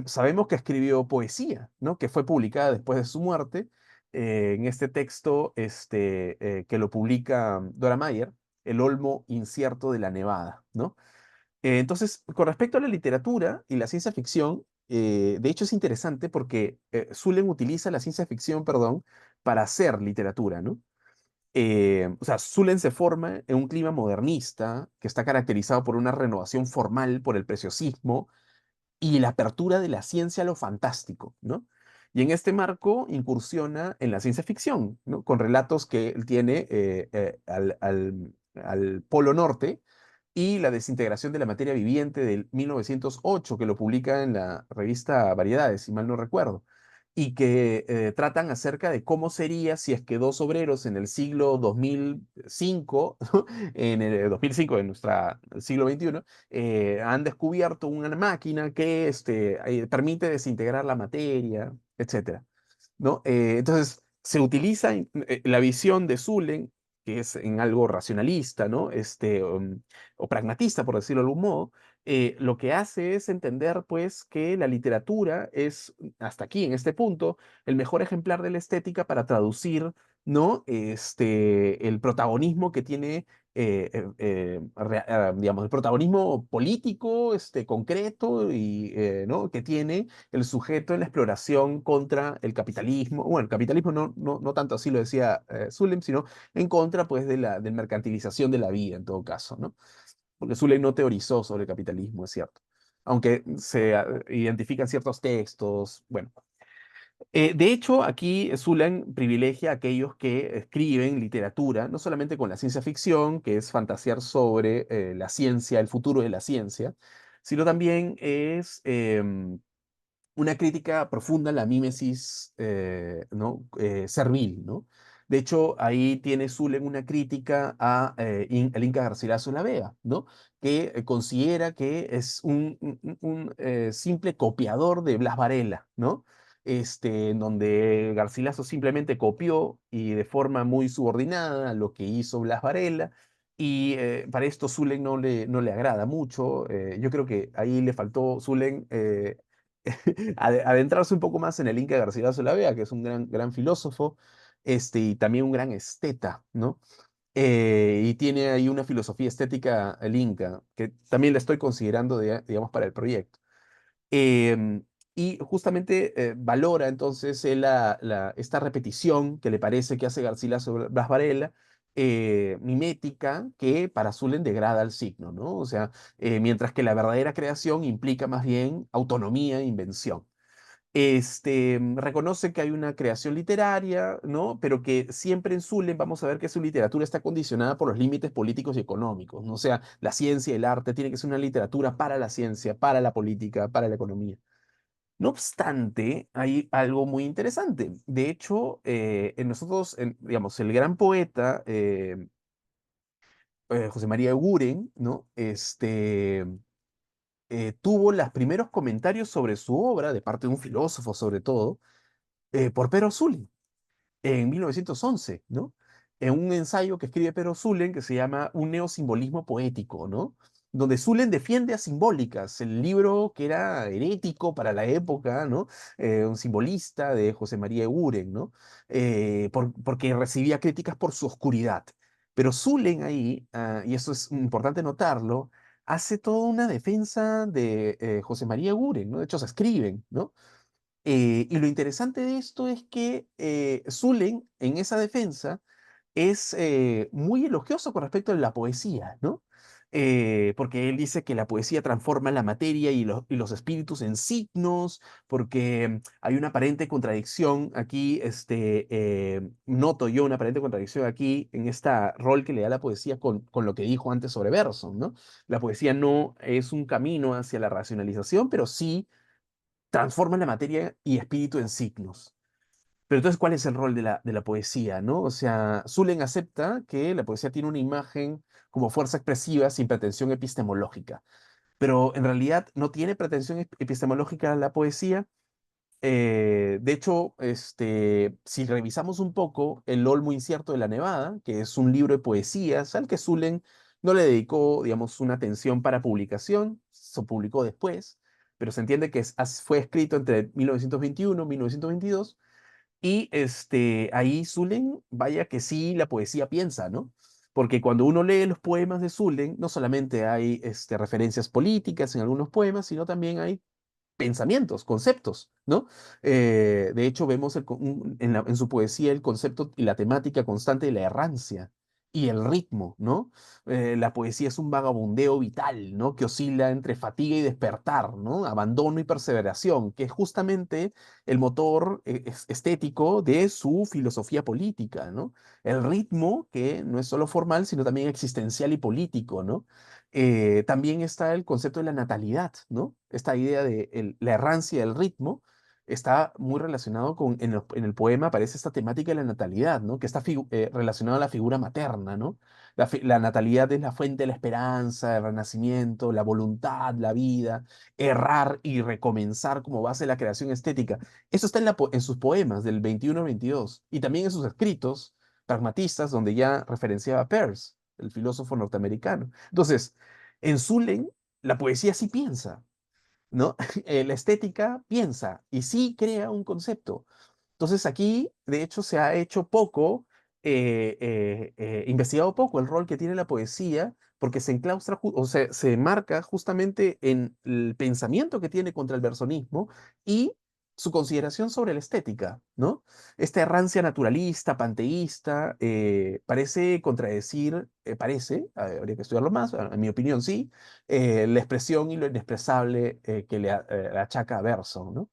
sabemos que escribió poesía, ¿no? Que fue publicada después de su muerte, en este texto que lo publica Dora Mayer, El olmo incierto de la nevada, ¿no? Entonces, con respecto a la literatura y la ciencia ficción, de hecho es interesante porque Zulem utiliza la ciencia ficción, perdón, para hacer literatura, ¿no? O sea, Zulem se forma en un clima modernista que está caracterizado por una renovación formal por el preciosismo y la apertura de la ciencia a lo fantástico, ¿no? Y en este marco incursiona en la ciencia ficción, ¿no? Con relatos que él tiene al Polo Norte y la desintegración de la materia viviente del 1908, que lo publica en la revista Variedades, si mal no recuerdo, y que tratan acerca de cómo sería si es que dos obreros en el siglo 2005, ¿no? En el 2005 de nuestra siglo XXI, han descubierto una máquina que permite desintegrar la materia, etcétera, ¿no? Entonces, se utiliza la visión de Zulem, que es en algo racionalista, ¿no? O pragmatista, por decirlo de algún modo, lo que hace es entender, pues, que la literatura es, hasta aquí, en este punto, el mejor ejemplar de la estética para traducir, ¿no? El protagonismo que tiene digamos, el protagonismo político, concreto y, ¿no? que tiene el sujeto en la exploración contra el capitalismo. Bueno, el capitalismo no tanto así lo decía Zulem, sino en contra, pues, de mercantilización de la vida, en todo caso, ¿no? Porque Zulem no teorizó sobre el capitalismo, es cierto. Aunque se identifican ciertos textos, bueno, de hecho, aquí Zulan privilegia a aquellos que escriben literatura, no solamente con la ciencia ficción, que es fantasear sobre la ciencia, el futuro de la ciencia, sino también es una crítica profunda a la mímesis ¿no? Servil, ¿no? De hecho, ahí tiene Zulen una crítica a el Inca Garcilaso de la Vega, ¿no? Que considera que es un simple copiador de Blas Varela, ¿no? En donde Garcilaso simplemente copió y de forma muy subordinada lo que hizo Blas Varela, Y para esto Zulen no le agrada mucho. Yo creo que ahí le faltó Zulen adentrarse un poco más en el Inca Garcilaso de la Vega, que es un gran filósofo, y también un gran esteta, ¿no? Y tiene ahí una filosofía estética, el Inca, que también la estoy considerando, digamos, para el proyecto. Em, y justamente valora entonces él esta repetición que le parece que hace Garcilaso Blas Varela, mimética, que para Zulen degrada al signo, ¿no? O sea, mientras que la verdadera creación implica más bien autonomía e invención. Reconoce que hay una creación literaria, ¿no? Pero que siempre en Zulen vamos a ver que su literatura está condicionada por los límites políticos y económicos, ¿no? O sea, la ciencia y el arte tiene que ser una literatura para la ciencia, para la política, para la economía. No obstante, hay algo muy interesante. De hecho, en nosotros, digamos, el gran poeta José María Eguren, ¿no? Tuvo los primeros comentarios sobre su obra, de parte de un filósofo sobre todo, por Pero Zulle en 1911, ¿no? En un ensayo que escribe Pedro Zulen que se llama Un neosimbolismo poético, ¿no? Donde Zulen defiende a Simbólicas, el libro que era herético para la época, ¿no? Un simbolista de José María Eguren, ¿no? Porque recibía críticas por su oscuridad. Pero Zulen ahí, y eso es importante notarlo, hace toda una defensa de José María Eguren, ¿no? De hecho, se escriben, ¿no? Y lo interesante de esto es que Zulen, en esa defensa, es muy elogioso con respecto a la poesía, ¿no? Porque él dice que la poesía transforma la materia y los espíritus en signos, porque hay una aparente contradicción aquí, noto yo una aparente contradicción aquí en este rol que le da la poesía con lo que dijo antes sobre Bergson, ¿no? La poesía no es un camino hacia la racionalización, pero sí transforma la materia y espíritu en signos. Pero entonces, ¿cuál es el rol de la poesía, no? O sea, Zulen acepta que la poesía tiene una imagen como fuerza expresiva sin pretensión epistemológica, pero en realidad no tiene pretensión epistemológica la poesía. De hecho, si revisamos un poco El Olmo Incierto de la Nevada, que es un libro de poesías al que Zulen no le dedicó, digamos, una atención para publicación, se publicó después, pero se entiende que fue escrito entre 1921 y 1922, y ahí Zulen, vaya que sí, la poesía piensa, ¿no? Porque cuando uno lee los poemas de Zulen, no solamente hay referencias políticas en algunos poemas, sino también hay pensamientos, conceptos, ¿no? De hecho, vemos en su poesía el concepto y la temática constante de la errancia y el ritmo, ¿no? La poesía es un vagabundeo vital, ¿no? Que oscila entre fatiga y despertar, ¿no? Abandono y perseveración, que es justamente el motor estético de su filosofía política, ¿no? El ritmo, que no es solo formal, sino también existencial y político, ¿no? También está el concepto de la natalidad, ¿no? Esta idea de la errancia del ritmo está muy relacionado en el poema aparece esta temática de la natalidad, ¿no? Que está relacionada a la figura materna, ¿no? La natalidad es la fuente de la esperanza, el renacimiento, la voluntad, la vida, errar y recomenzar como base de la creación estética. Eso está en sus poemas del 21 al 22 y también en sus escritos pragmatistas donde ya referenciaba a Peirce, el filósofo norteamericano. Entonces, en Zulen, la poesía sí piensa, ¿no? La estética piensa y sí crea un concepto. Entonces aquí, de hecho, se ha hecho poco, investigado poco el rol que tiene la poesía, porque se enclaustra, o sea, se marca justamente en el pensamiento que tiene contra el versonismo y su consideración sobre la estética, ¿no? Esta errancia naturalista, panteísta, parece contradecir, habría que estudiarlo más, en mi opinión sí, la expresión y lo inexpresable que le achaca a Verso, ¿no?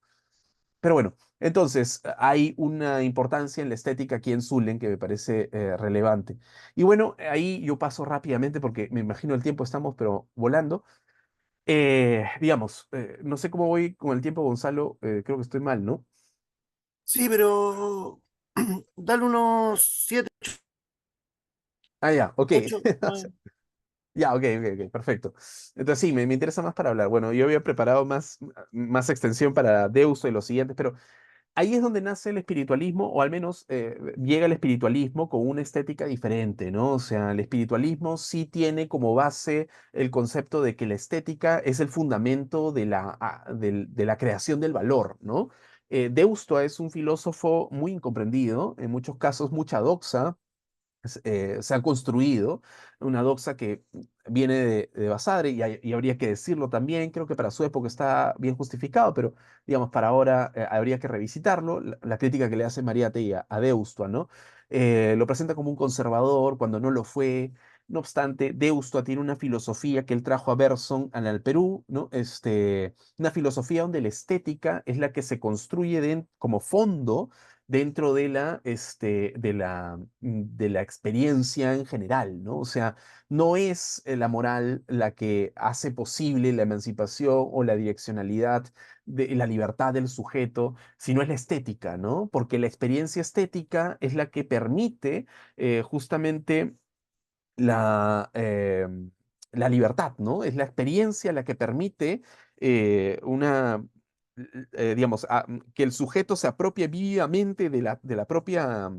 Pero bueno, entonces hay una importancia en la estética aquí en Zulen que me parece relevante. Y bueno, ahí yo paso rápidamente porque me imagino el tiempo estamos, pero volando. Digamos, no sé cómo voy con el tiempo, Gonzalo, creo que estoy mal, ¿no? Sí, pero dale unos 7, Ah, ya, ok. 8. Ya, ok, ok, ok, perfecto. Entonces sí, me interesa más para hablar. Bueno, yo había preparado más extensión para Deusto y los siguientes, pero ahí es donde nace el espiritualismo, o al menos llega el espiritualismo con una estética diferente, ¿no? O sea, el espiritualismo sí tiene como base el concepto de que la estética es el fundamento de la creación del valor, ¿no? Deusto es un filósofo muy incomprendido, en muchos casos mucha doxa, se ha construido una doxa que viene de Basadre y habría que decirlo también, creo que para su época está bien justificado, pero digamos, para ahora habría que revisitarlo, la crítica que le hace Mariátegui a Deusto, ¿no? Lo presenta como un conservador cuando no lo fue. No obstante, Deusto tiene una filosofía que él trajo a Bergson al Perú, ¿no? Una filosofía donde la estética es la que se construye como fondo dentro de la experiencia en general, ¿no? O sea, no es la moral la que hace posible la emancipación o la direccionalidad de la libertad del sujeto, sino es la estética, ¿no? Porque la experiencia estética es la que permite justamente la, eh, la libertad, ¿no? Es la experiencia la que permite digamos, que el sujeto se apropie vivamente de la propia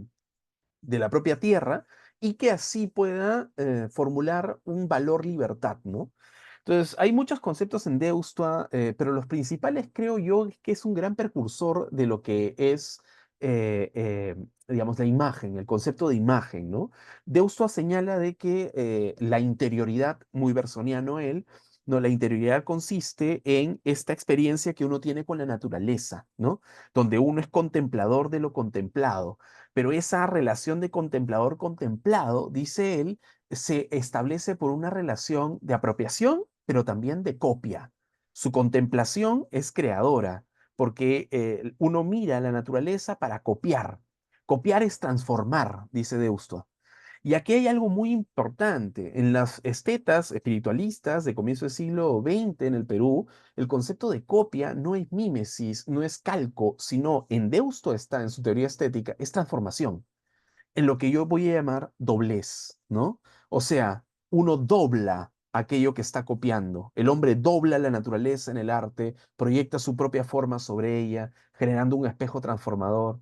tierra y que así pueda formular un valor libertad, ¿no? Entonces, hay muchos conceptos en Deusto, pero los principales creo yo es que es un gran precursor de lo que es, digamos, la imagen, el concepto de imagen, ¿no? Deusto señala de que la interioridad, muy bersoniano él, no, la interioridad consiste en esta experiencia que uno tiene con la naturaleza, ¿no? Donde uno es contemplador de lo contemplado, pero esa relación de contemplador-contemplado, dice él, se establece por una relación de apropiación, pero también de copia. Su contemplación es creadora, porque uno mira la naturaleza para copiar. Copiar es transformar, dice Deusto. Y aquí hay algo muy importante. En las estetas espiritualistas de comienzo del siglo XX en el Perú, el concepto de copia no es mímesis, no es calco, sino en Deusto está en su teoría estética, es transformación en lo que yo voy a llamar doblez, ¿no? O sea, uno dobla aquello que está copiando. El hombre dobla la naturaleza en el arte, proyecta su propia forma sobre ella, generando un espejo transformador.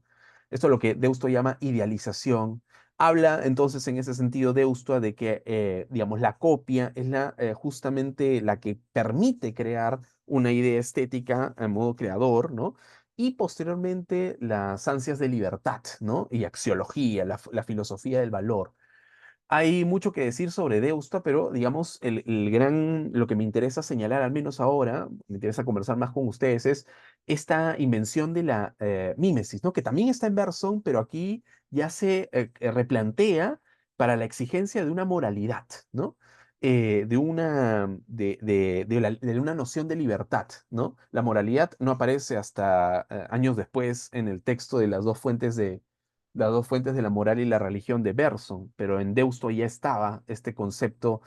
Esto es lo que Deusto llama idealización. Habla entonces en ese sentido Deusto de que, digamos, la copia es justamente la que permite crear una idea estética en modo creador, ¿no? Y posteriormente las ansias de libertad, ¿no? Y axiología, la filosofía del valor. Hay mucho que decir sobre Deusto, pero digamos, lo que me interesa señalar, al menos ahora, me interesa conversar más con ustedes, es esta invención de la mímesis, ¿no? Que también está en Bergson, pero aquí ya se replantea para la exigencia de una moralidad, ¿no? De una noción de libertad, ¿no? La moralidad no aparece hasta años después en el texto de las dos fuentes de la moral y la religión de Bergson, pero en Deusto ya estaba este concepto,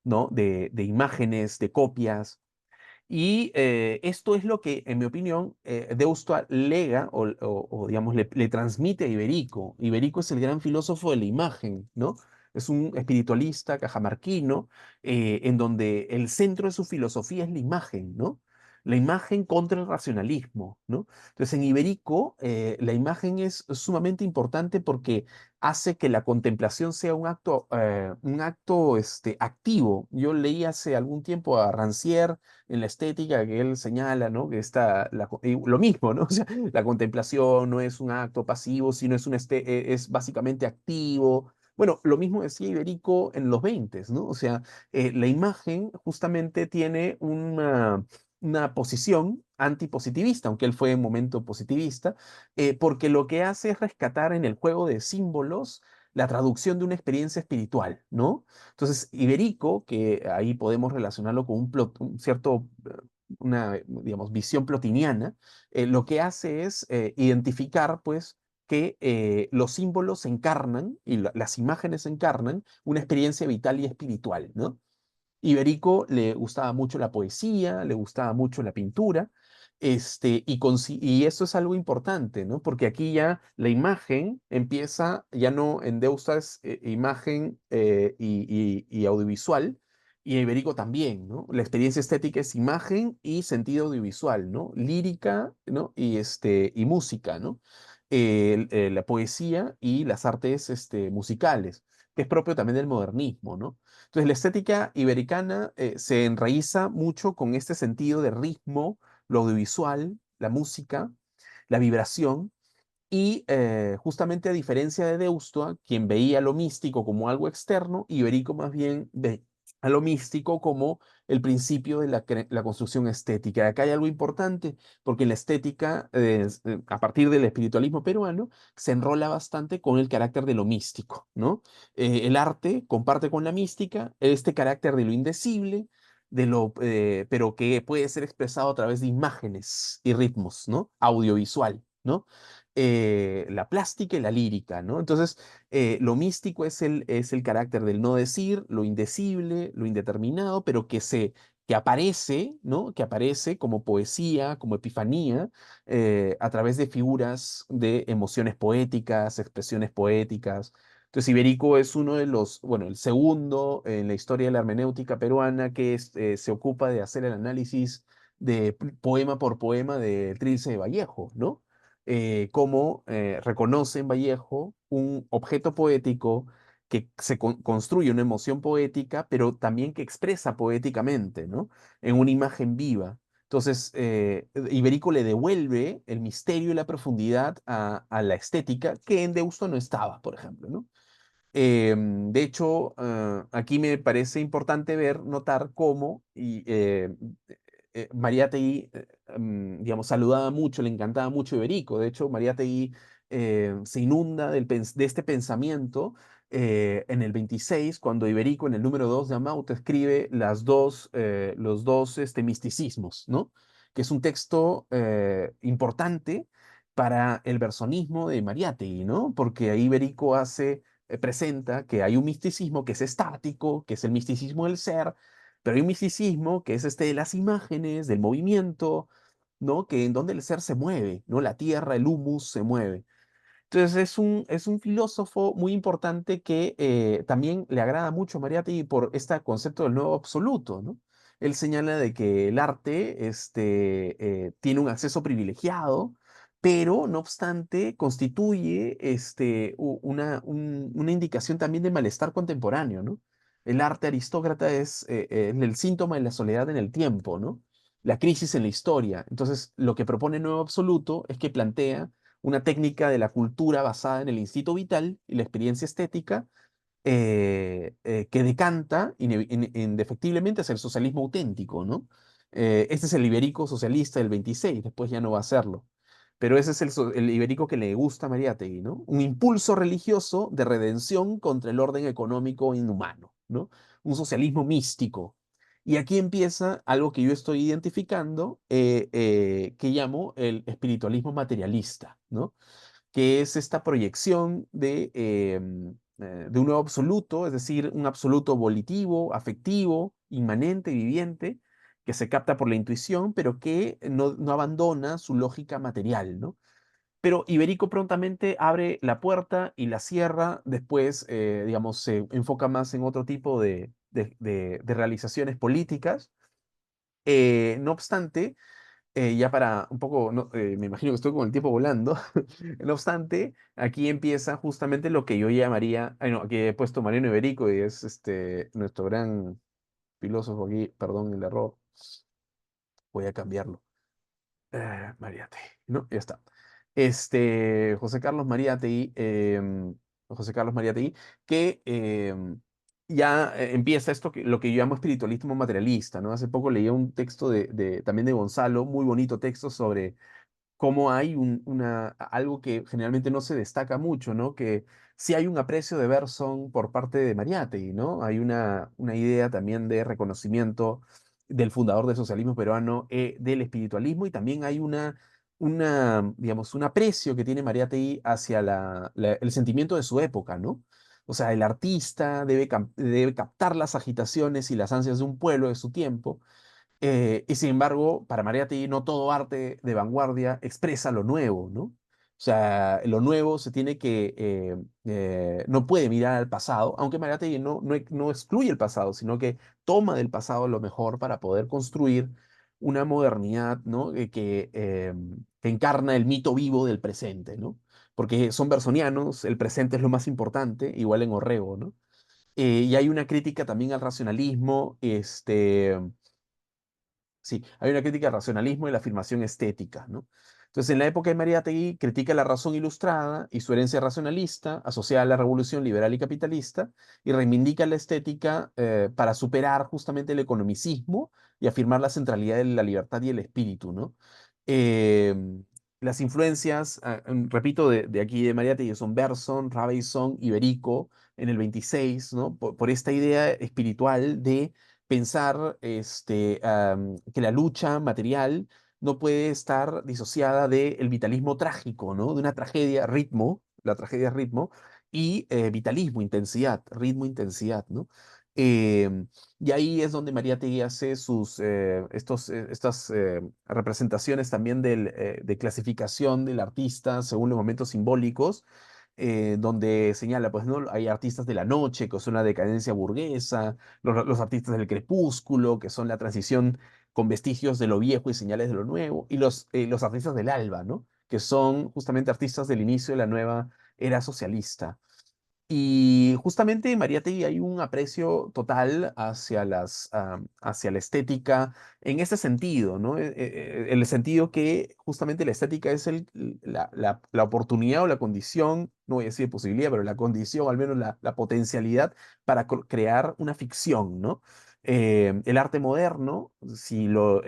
¿no? De imágenes, de copias. Y esto es lo que, en mi opinión, Deusto lega digamos, le transmite a Iberico. Iberico es el gran filósofo de la imagen, ¿no? Es un espiritualista cajamarquino, en donde el centro de su filosofía es la imagen, ¿no? La imagen contra el racionalismo, ¿no? Entonces, en Iberico, la imagen es sumamente importante porque hace que la contemplación sea un acto activo. Yo leí hace algún tiempo a Rancière en la estética que él señala, ¿no? Que y lo mismo, ¿no? O sea, la contemplación no es un acto pasivo, sino es básicamente activo. Bueno, lo mismo decía Iberico en los 20, ¿no? O sea, la imagen justamente tiene una posición antipositivista, aunque él fue en momento positivista, porque lo que hace es rescatar en el juego de símbolos la traducción de una experiencia espiritual, ¿no? Entonces, Iberico, que ahí podemos relacionarlo con un cierto, una, digamos, visión plotiniana, lo que hace es identificar, pues, que los símbolos encarnan y las imágenes encarnan una experiencia vital y espiritual, ¿no? Iberico le gustaba mucho la poesía, le gustaba mucho la pintura, y eso es algo importante, ¿no? Porque aquí ya la imagen empieza, ya no en Deustas, imagen y audiovisual, Y a Iberico también, ¿no? La experiencia estética es imagen y sentido audiovisual, ¿no? Lírica, ¿no? Y música, ¿no? La poesía y las artes musicales, que es propio también del modernismo, ¿no? Entonces, la estética ibericana se enraiza mucho con este sentido de ritmo, lo audiovisual, la música, la vibración, y justamente a diferencia de Deusto, quien veía lo místico como algo externo, Iberico más bien ve a lo místico como el principio de la construcción estética. Acá hay algo importante, porque la estética, a partir del espiritualismo peruano, se enrola bastante con el carácter de lo místico, ¿no? El arte comparte con la mística este carácter de lo indecible, pero que puede ser expresado a través de imágenes y ritmos, ¿no? Audiovisual, ¿no? La plástica y la lírica, ¿no? Entonces, lo místico es el carácter del no decir, lo indecible, lo indeterminado, pero que aparece, ¿no? Que aparece como poesía, como epifanía, a través de figuras de emociones poéticas, expresiones poéticas. Entonces, Iberico es uno de los, bueno, el segundo en la historia de la hermenéutica peruana que se ocupa de hacer el análisis de poema por poema de Trilce de Vallejo, ¿no? Cómo reconoce en Vallejo un objeto poético que construye una emoción poética, pero también que expresa poéticamente, ¿no? En una imagen viva. Entonces, Iberico le devuelve el misterio y la profundidad a la estética que en Deusto no estaba, por ejemplo, ¿no? De hecho, aquí me parece importante notar cómo Mariátegui, digamos, saludaba mucho, le encantaba mucho Iberico. De hecho, Mariátegui se inunda de este pensamiento en el 26, cuando Iberico, en el número 2 de Amauto, escribe los dos misticismos, ¿no? Que es un texto importante para el versonismo de Mariátegui, ¿no? Porque ahí Iberico presenta que hay un misticismo que es estático, que es el misticismo del ser, pero hay un misticismo que es este de las imágenes, del movimiento, ¿no? Que en donde el ser se mueve, ¿no? La tierra, el humus se mueve. Entonces es un filósofo muy importante que también le agrada mucho a Mariátegui por este concepto del nuevo absoluto, ¿no? Él señala de que el arte tiene un acceso privilegiado, pero no obstante constituye una indicación también de malestar contemporáneo, ¿no? El arte aristócrata es el síntoma de la soledad en el tiempo, ¿no? La crisis en la historia. Entonces, lo que propone el nuevo absoluto es que plantea una técnica de la cultura basada en el instinto vital y la experiencia estética que decanta indefectiblemente hacia el socialismo auténtico, ¿no? Este es el ibérico socialista del 26, después ya no va a serlo. Pero ese es el ibérico que le gusta a Mariátegui, ¿no? Un impulso religioso de redención contra el orden económico inhumano, ¿no? Un socialismo místico. Y aquí empieza algo que yo estoy identificando, que llamo el espiritualismo materialista, ¿no? Que es esta proyección de un nuevo absoluto, es decir, un absoluto volitivo, afectivo, inmanente, viviente, que se capta por la intuición, pero que no abandona su lógica material, ¿no? Pero Iberico prontamente abre la puerta y la cierra, después, digamos, se enfoca más en otro tipo de realizaciones políticas. No obstante, ya para un poco, me imagino que estoy con el tiempo volando. No obstante, aquí empieza justamente lo que yo llamaría, ay, no, aquí he puesto Mariano Iberico y es nuestro gran filósofo aquí, perdón el error, voy a cambiarlo. Mariate, ¿no? Ya está. José Carlos Mariátegui, José Carlos Mariátegui, que ya empieza lo que yo llamo espiritualismo materialista, ¿no? Hace poco leí un texto también de Gonzalo, muy bonito texto sobre cómo hay algo que generalmente no se destaca mucho, ¿no? Que sí hay un aprecio de Bergson por parte de Mariátegui, ¿no? Hay una idea también de reconocimiento del fundador del socialismo peruano, del espiritualismo, y también hay digamos, un aprecio que tiene Mariátegui hacia el sentimiento de su época, ¿no? O sea, el artista debe captar las agitaciones y las ansias de un pueblo de su tiempo, y sin embargo, para Mariátegui no todo arte de vanguardia expresa lo nuevo, ¿no? sea, lo nuevo se tiene que, no puede mirar al pasado, aunque Mariátegui no excluye el pasado, sino que toma del pasado lo mejor para poder construir una modernidad, ¿no? Que encarna el mito vivo del presente, ¿no? Porque son bersonianos, el presente es lo más importante, igual en Orrego, ¿no? Y hay una crítica también al racionalismo, sí, hay una crítica al racionalismo y la afirmación estética, ¿no? Entonces, en la época de Mariátegui, critica la razón ilustrada y su herencia racionalista, asociada a la revolución liberal y capitalista, y reivindica la estética para superar justamente el economicismo y afirmar la centralidad de la libertad y el espíritu, ¿no? Eh, las influencias, repito, de aquí de Mariátegui son Bergson, Rabelais, Iberico, en el 26, ¿no? Por esta idea espiritual de pensar que la lucha material no puede estar disociada del vitalismo trágico, ¿no? De una tragedia, ritmo, la tragedia es ritmo, y vitalismo, intensidad, ritmo, intensidad, ¿no? Y ahí es donde Mariátegui hace estas representaciones también de clasificación del artista según los momentos simbólicos, donde señala, pues, ¿no? Hay artistas de la noche, que son la decadencia burguesa, los artistas del crepúsculo, que son la transición con vestigios de lo viejo y señales de lo nuevo, y los artistas del alba, ¿no? Que son justamente artistas del inicio de la nueva era socialista. Y justamente en Mariátegui hay un aprecio total hacia la estética en ese sentido, ¿no? El sentido que justamente la estética es la oportunidad o la condición, no voy a decir posibilidad, pero la condición, al menos la potencialidad para crear una ficción, ¿no? El arte moderno, si lo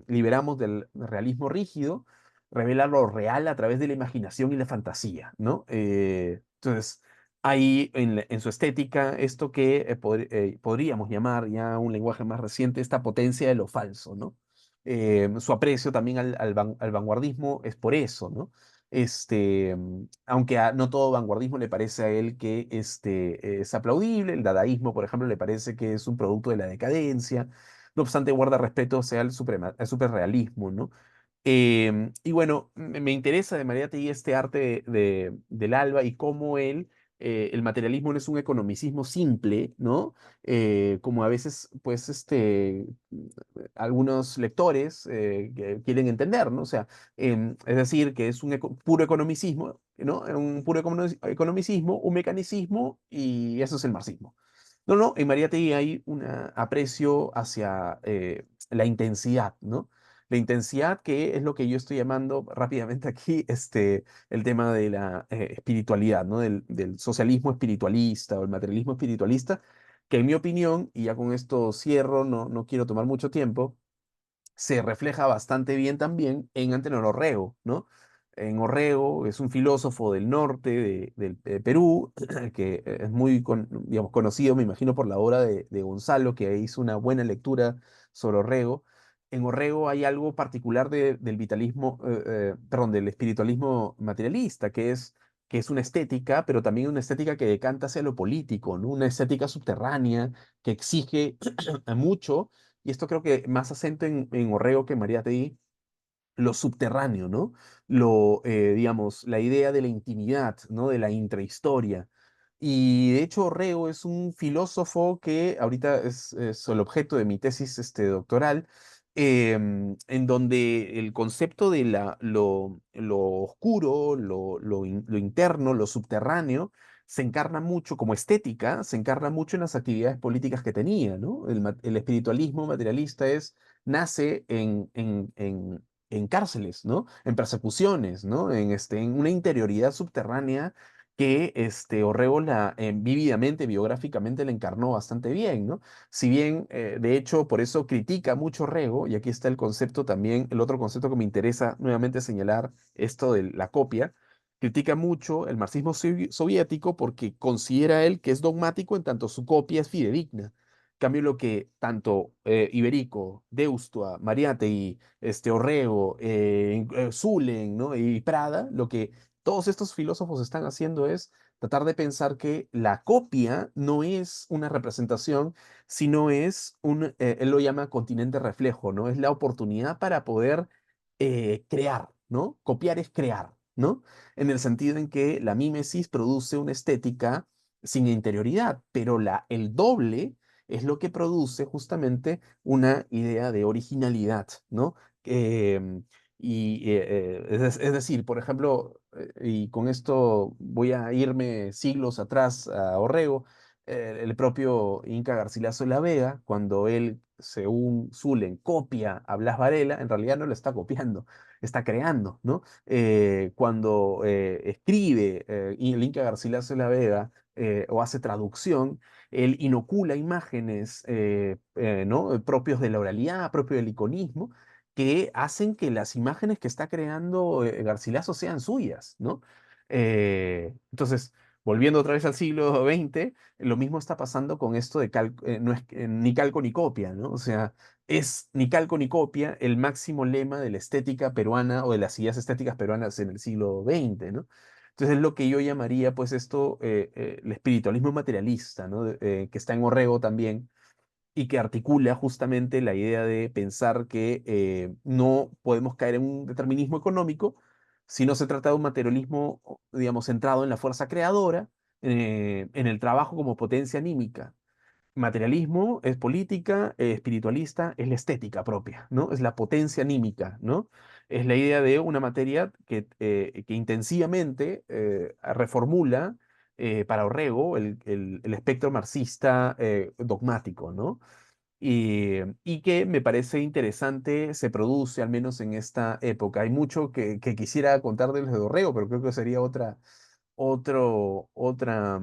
liberamos del realismo rígido, revela lo real a través de la imaginación y la fantasía, ¿no? Entonces, hay en su estética esto que podríamos llamar ya un lenguaje más reciente, esta potencia de lo falso, ¿no? Su aprecio también al vanguardismo es por eso, ¿no? Aunque no todo vanguardismo le parece a él que es aplaudible, el dadaísmo, por ejemplo, le parece que es un producto de la decadencia, no obstante guarda respeto hacia al superrealismo, ¿no? Y bueno, me interesa de Mariátegui este arte del alba y cómo el materialismo no es un economicismo simple, ¿no? Como a veces, pues, algunos lectores que quieren entender, ¿no? O sea, es decir, que es un puro economicismo, ¿no? Un puro economicismo, un mecanicismo y eso es el marxismo. No, no, en Mariátegui hay un aprecio hacia la intensidad, ¿no? La intensidad, que es lo que yo estoy llamando rápidamente aquí, el tema de la espiritualidad, ¿no? Del socialismo espiritualista o el materialismo espiritualista, que en mi opinión, y ya con esto cierro, no quiero tomar mucho tiempo, se refleja bastante bien también en Antenor Orrego, ¿no? En Orrego es un filósofo del norte del Perú, que es muy digamos, conocido, me imagino, por la obra de Gonzalo, que hizo una buena lectura sobre Orrego. En Orrego hay algo particular del vitalismo, perdón, del espiritualismo materialista, que es una estética, pero también una estética que decanta hacia lo político, ¿no? Una estética subterránea que exige mucho, y esto creo que más acento en Orrego que en Mariátegui, lo subterráneo, ¿no? Digamos, la idea de la intimidad, ¿no? De la intrahistoria. Y de hecho, Orrego es un filósofo que ahorita es el objeto de mi tesis doctoral, en donde el concepto de lo oscuro, lo interno, lo subterráneo, se encarna mucho como estética, se encarna mucho en las actividades políticas que tenía, ¿no? El espiritualismo materialista nace en cárceles, ¿no? En persecuciones, ¿no? En una interioridad subterránea que Orrego vívidamente, biográficamente, la encarnó bastante bien, ¿no? Si bien, de hecho, por eso critica mucho Orrego, y aquí está el concepto también, el otro concepto que me interesa nuevamente señalar, esto de la copia, critica mucho el marxismo soviético porque considera él que es dogmático en tanto su copia es fidedigna. En cambio, lo que tanto Iberico, Deustua, Mariátegui, Orrego, Zulen, ¿no? Y Prada, lo que todos estos filósofos están haciendo es tratar de pensar que la copia no es una representación, sino él lo llama continente reflejo, ¿no? Es la oportunidad para poder crear, ¿no? Copiar es crear, ¿no? En el sentido en que la mímesis produce una estética sin interioridad, pero el doble es lo que produce justamente una idea de originalidad, ¿no? Em, es decir, por ejemplo, y con esto voy a irme siglos atrás a Orrego, el propio Inca Garcilaso de la Vega, cuando él, según Zulen, copia a Blas Varela, en realidad no lo está copiando, está creando, ¿no? Cuando escribe el Inca Garcilaso de la Vega o hace traducción, él inocula imágenes ¿no? propios de la oralidad, propio del iconismo, que hacen que las imágenes que está creando Garcilaso sean suyas, ¿no? Entonces, volviendo otra vez al siglo XX, lo mismo está pasando con esto de no es ni calco ni copia, ¿no? O sea, es ni calco ni copia el máximo lema de la estética peruana o de las ideas estéticas peruanas en el siglo XX, ¿no? Entonces es lo que yo llamaría, pues, esto, el espiritualismo materialista, ¿no? Que está en Orrego también y que articula justamente la idea de pensar que no podemos caer en un determinismo económico si no se trata de un materialismo, digamos, centrado en la fuerza creadora, en el trabajo como potencia anímica. Materialismo es política, espiritualista es la estética propia, ¿no? Es la potencia anímica, ¿no? Es la idea de una materia que intensivamente reformula para Orrego el espectro marxista dogmático, ¿no? Y que me parece interesante se produce, al menos en esta época. Hay mucho que quisiera contar del de Orrego, pero creo que sería otro, otra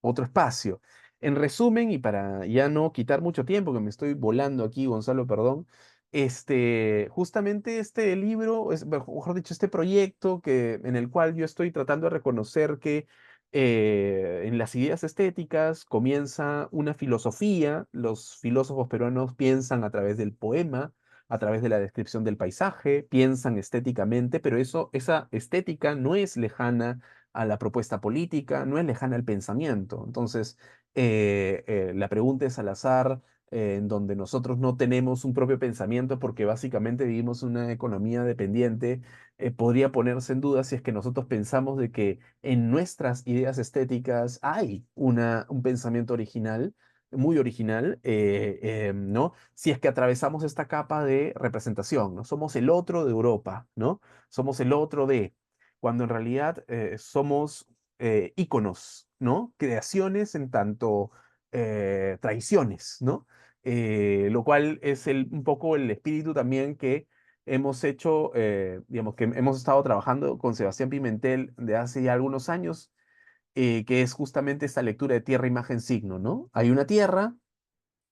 otro espacio. En resumen, y para ya no quitar mucho tiempo, que me estoy volando aquí, Gonzalo, perdón, justamente este libro, mejor dicho, este proyecto en el cual yo estoy tratando de reconocer que en las ideas estéticas comienza una filosofía, los filósofos peruanos piensan a través del poema, a través de la descripción del paisaje, piensan estéticamente, pero esa estética no es lejana a la propuesta política, no es lejana al pensamiento. Entonces, la pregunta es al azar, en donde nosotros no tenemos un propio pensamiento porque básicamente vivimos una economía dependiente, podría ponerse en duda si es que nosotros pensamos de que en nuestras ideas estéticas hay un pensamiento original, muy original, ¿no? Si es que atravesamos esta capa de representación, ¿no? Somos el otro de Europa, ¿no? Somos el otro de cuando en realidad somos íconos, ¿no? Creaciones en tanto traiciones, ¿no? Lo cual es un poco el espíritu también que hemos hecho, digamos, que hemos estado trabajando con Sebastián Pimentel de hace ya algunos años, que es justamente esta lectura de tierra, imagen, signo, ¿no? Hay una tierra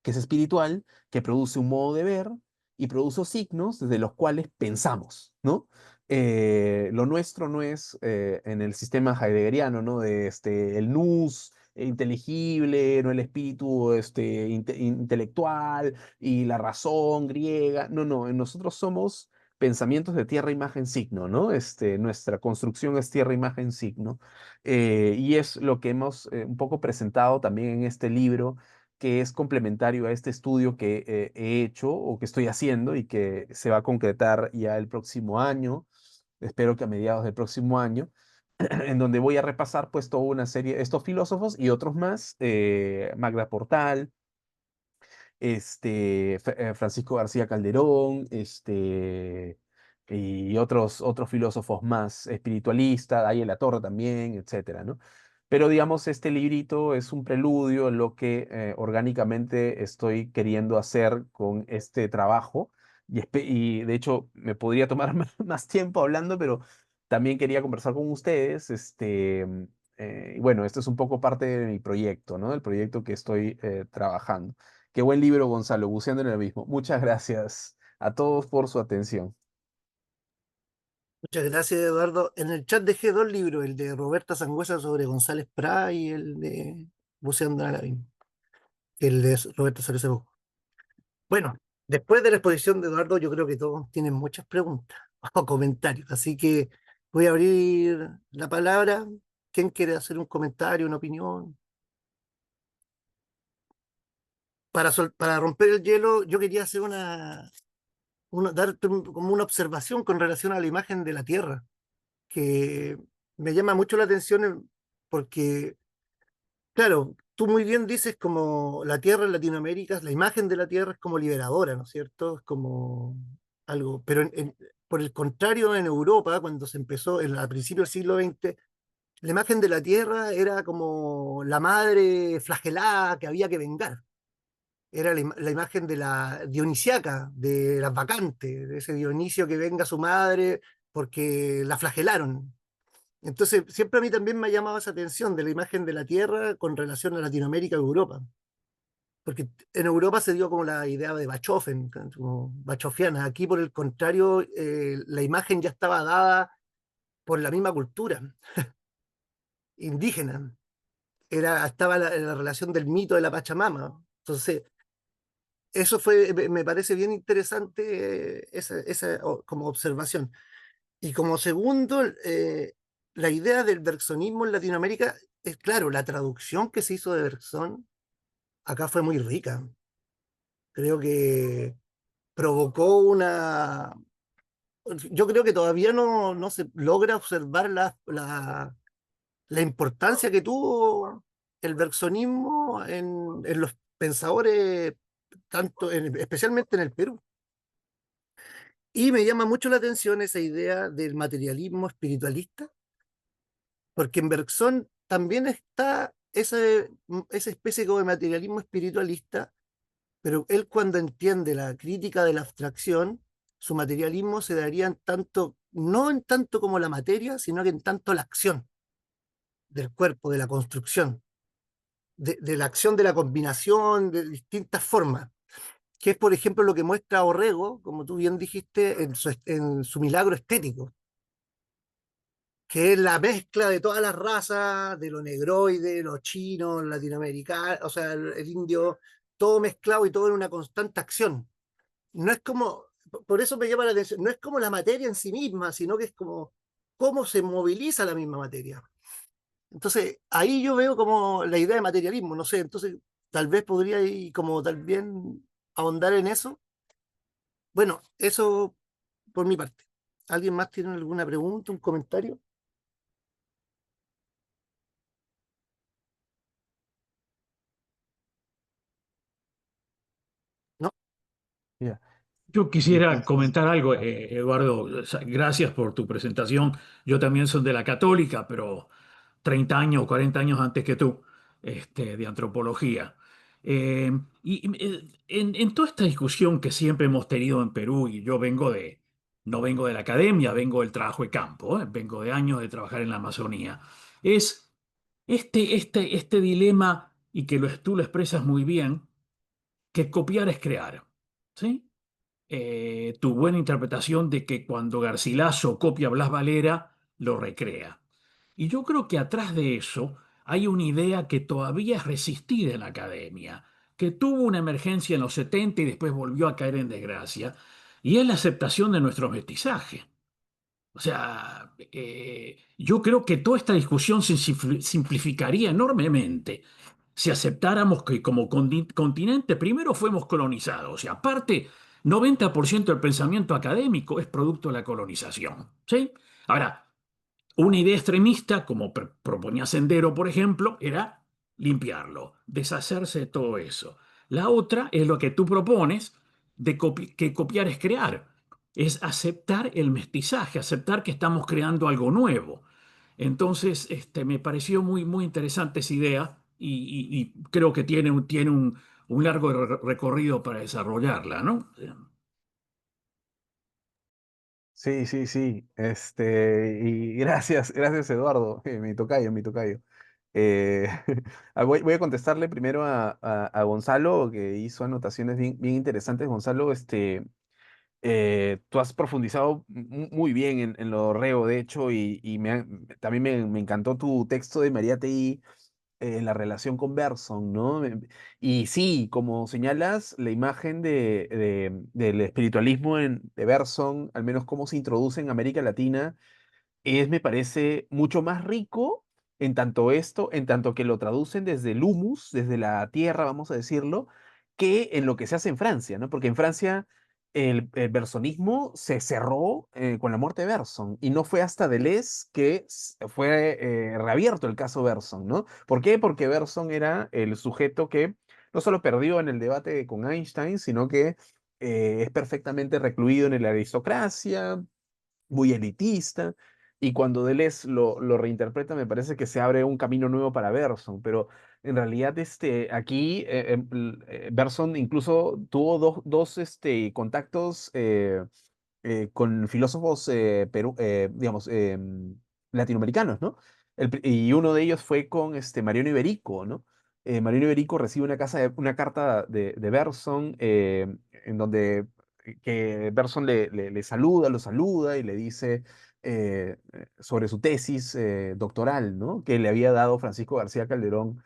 que es espiritual, que produce un modo de ver y produce signos desde los cuales pensamos, ¿no? Lo nuestro no es en el sistema heideggeriano, ¿no? De el nous inteligible, no el espíritu intelectual y la razón griega, no, no, nosotros somos pensamientos de tierra, imagen, signo, ¿no? Nuestra construcción es tierra, imagen, signo. Y es lo que hemos un poco presentado también en este libro que es complementario a este estudio que he hecho o que estoy haciendo y que se va a concretar ya el próximo año, espero que a mediados del próximo año, en donde voy a repasar pues toda una serie de estos filósofos y otros más, Magda Portal, Francisco García Calderón, y otros filósofos más espiritualistas, Daniel La Torre también, etcétera, ¿no? Pero digamos, este librito es un preludio a lo que orgánicamente estoy queriendo hacer con este trabajo. Y de hecho, me podría tomar más tiempo hablando, pero también quería conversar con ustedes. Y bueno, esto es un poco parte de mi proyecto, ¿no? El proyecto que estoy trabajando. Qué buen libro, Gonzalo, Buceando en el Abismo. Muchas gracias a todos por su atención. Muchas gracias, Eduardo. En el chat dejé dos libros, el de Roberta Sangüesa sobre González Prat y el de Buceando en el Abismo, el de Roberta Sangüesa. Bueno, después de la exposición de Eduardo, yo creo que todos tienen muchas preguntas o comentarios, así que voy a abrir la palabra. ¿Quién quiere hacer un comentario, una opinión? Para romper el hielo, yo quería hacer darte como una observación con relación a la imagen de la Tierra, que me llama mucho la atención porque, claro, tú muy bien dices como la tierra en Latinoamérica, la imagen de la tierra es como liberadora, ¿no es cierto? Es como algo, pero por el contrario, en Europa, cuando se empezó a principios del siglo XX, la imagen de la tierra era como la madre flagelada que había que vengar. Era la imagen de la dionisiaca, de las bacantes, de ese Dionisio que venga su madre porque la flagelaron. Entonces, siempre a mí también me ha llamado esa atención de la imagen de la tierra con relación a Latinoamérica y Europa. Porque en Europa se dio como la idea de Bachofen, como bachofiana. Aquí, por el contrario, la imagen ya estaba dada por la misma cultura indígena. Estaba la relación del mito de la Pachamama. Entonces, eso fue, me parece bien interesante como observación. Y como segundo, la idea del bergsonismo en Latinoamérica es, claro, la traducción que se hizo de Bergson acá fue muy rica. Creo que provocó una... Yo creo que todavía no se logra observar la importancia que tuvo el bergsonismo en los pensadores, especialmente en el Perú. Y me llama mucho la atención esa idea del materialismo espiritualista, porque en Bergson también está esa especie como de materialismo espiritualista, pero él cuando entiende la crítica de la abstracción, su materialismo se daría en tanto, no en tanto como la materia, sino que en tanto la acción del cuerpo, de la construcción, de la acción de la combinación de distintas formas, que es por ejemplo lo que muestra Orrego, como tú bien dijiste, en su milagro estético, que es la mezcla de todas las razas, de lo negroide, los chinos, latinoamericanos, o sea, el indio, todo mezclado y todo en una constante acción. No es como, por eso me llama la atención, no es como la materia en sí misma, sino que es como cómo se moviliza la misma materia. Entonces, ahí yo veo como la idea de materialismo, no sé, entonces tal vez podría ir como tal bien ahondar en eso. Bueno, eso por mi parte. ¿Alguien más tiene alguna pregunta, un comentario? ¿No? Ya. Yo quisiera Entonces, comentar algo, Eduardo. O sea, gracias por tu presentación. Yo también soy de la Católica, pero 30 años o 40 años antes que tú, de antropología. Eh, en toda esta discusión que siempre hemos tenido en Perú, y yo no vengo de la academia, vengo del trabajo de campo, vengo de años de trabajar en la Amazonía, es este dilema, y que tú lo expresas muy bien, que copiar es crear. ¿Sí? Tu buena interpretación de que cuando Garcilaso copia a Blas Valera, lo recrea. Y yo creo que atrás de eso hay una idea que todavía es resistida en la academia, que tuvo una emergencia en los 70 y después volvió a caer en desgracia, y es la aceptación de nuestro mestizaje. O sea, yo creo que toda esta discusión se simplificaría enormemente si aceptáramos que como continente primero fuimos colonizados. Y aparte, 90% del pensamiento académico es producto de la colonización. ¿Sí? Ahora, una idea extremista, como proponía Sendero, por ejemplo, era limpiarlo, deshacerse de todo eso. La otra es lo que tú propones, que copiar es crear, es aceptar el mestizaje, aceptar que estamos creando algo nuevo. Entonces, me pareció muy, muy interesante esa idea y creo que tiene un largo recorrido para desarrollarla, ¿no? sí, sí, sí. Y gracias, gracias Eduardo, mi tocayo, mi tocayo. Eh, voy a contestarle primero a Gonzalo, que hizo anotaciones bien, bien interesantes. Gonzalo, tú has profundizado muy bien en lo reo, de hecho, y también me encantó tu texto de María T.I. La relación con Bergson, ¿no? Y sí, como señalas, la imagen del espiritualismo de Bergson, al menos cómo se introduce en América Latina, me parece, mucho más rico en tanto que lo traducen desde el humus, desde la tierra, vamos a decirlo, que en lo que se hace en Francia, ¿no? Porque en Francia el bersonismo se cerró con la muerte de Bergson y no fue hasta Deleuze que fue reabierto el caso Bergson, ¿no? ¿Por qué? Porque Bergson era el sujeto que no solo perdió en el debate con Einstein, sino que es perfectamente recluido en la aristocracia, muy elitista, y cuando Deleuze lo reinterpreta, me parece que se abre un camino nuevo para Bergson, pero en realidad aquí Bergson incluso tuvo dos contactos con filósofos digamos, latinoamericanos, ¿no? Y uno de ellos fue con Mariano Iberico, ¿no? Mariano Iberico recibe una carta de Bergson en donde que Bergson le saluda, lo saluda y le dice sobre su tesis doctoral, ¿no? Que le había dado Francisco García Calderón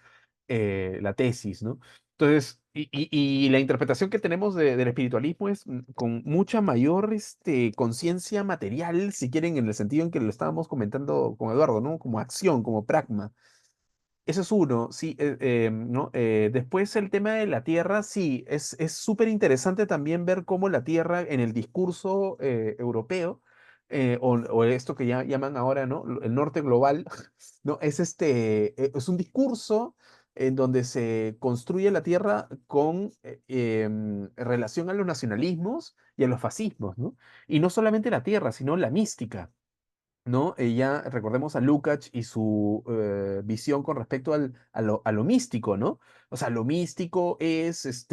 la tesis, ¿no? Entonces, y la interpretación que tenemos del espiritualismo es con mucha mayor conciencia material, si quieren, en el sentido en que lo estábamos comentando con Eduardo, ¿no? Como acción, como pragma. Eso es uno, sí, ¿no? Después el tema de la tierra, sí, es súper interesante también ver cómo la tierra en el discurso europeo, o esto que ya llaman ahora, ¿no? El norte global, ¿no? Es un discurso en donde se construye la tierra con relación a los nacionalismos y a los fascismos, ¿no? Y no solamente la tierra, sino la mística. ¿No? Ella, recordemos a Lukács y su visión con respecto a lo místico, ¿no? O sea, lo místico es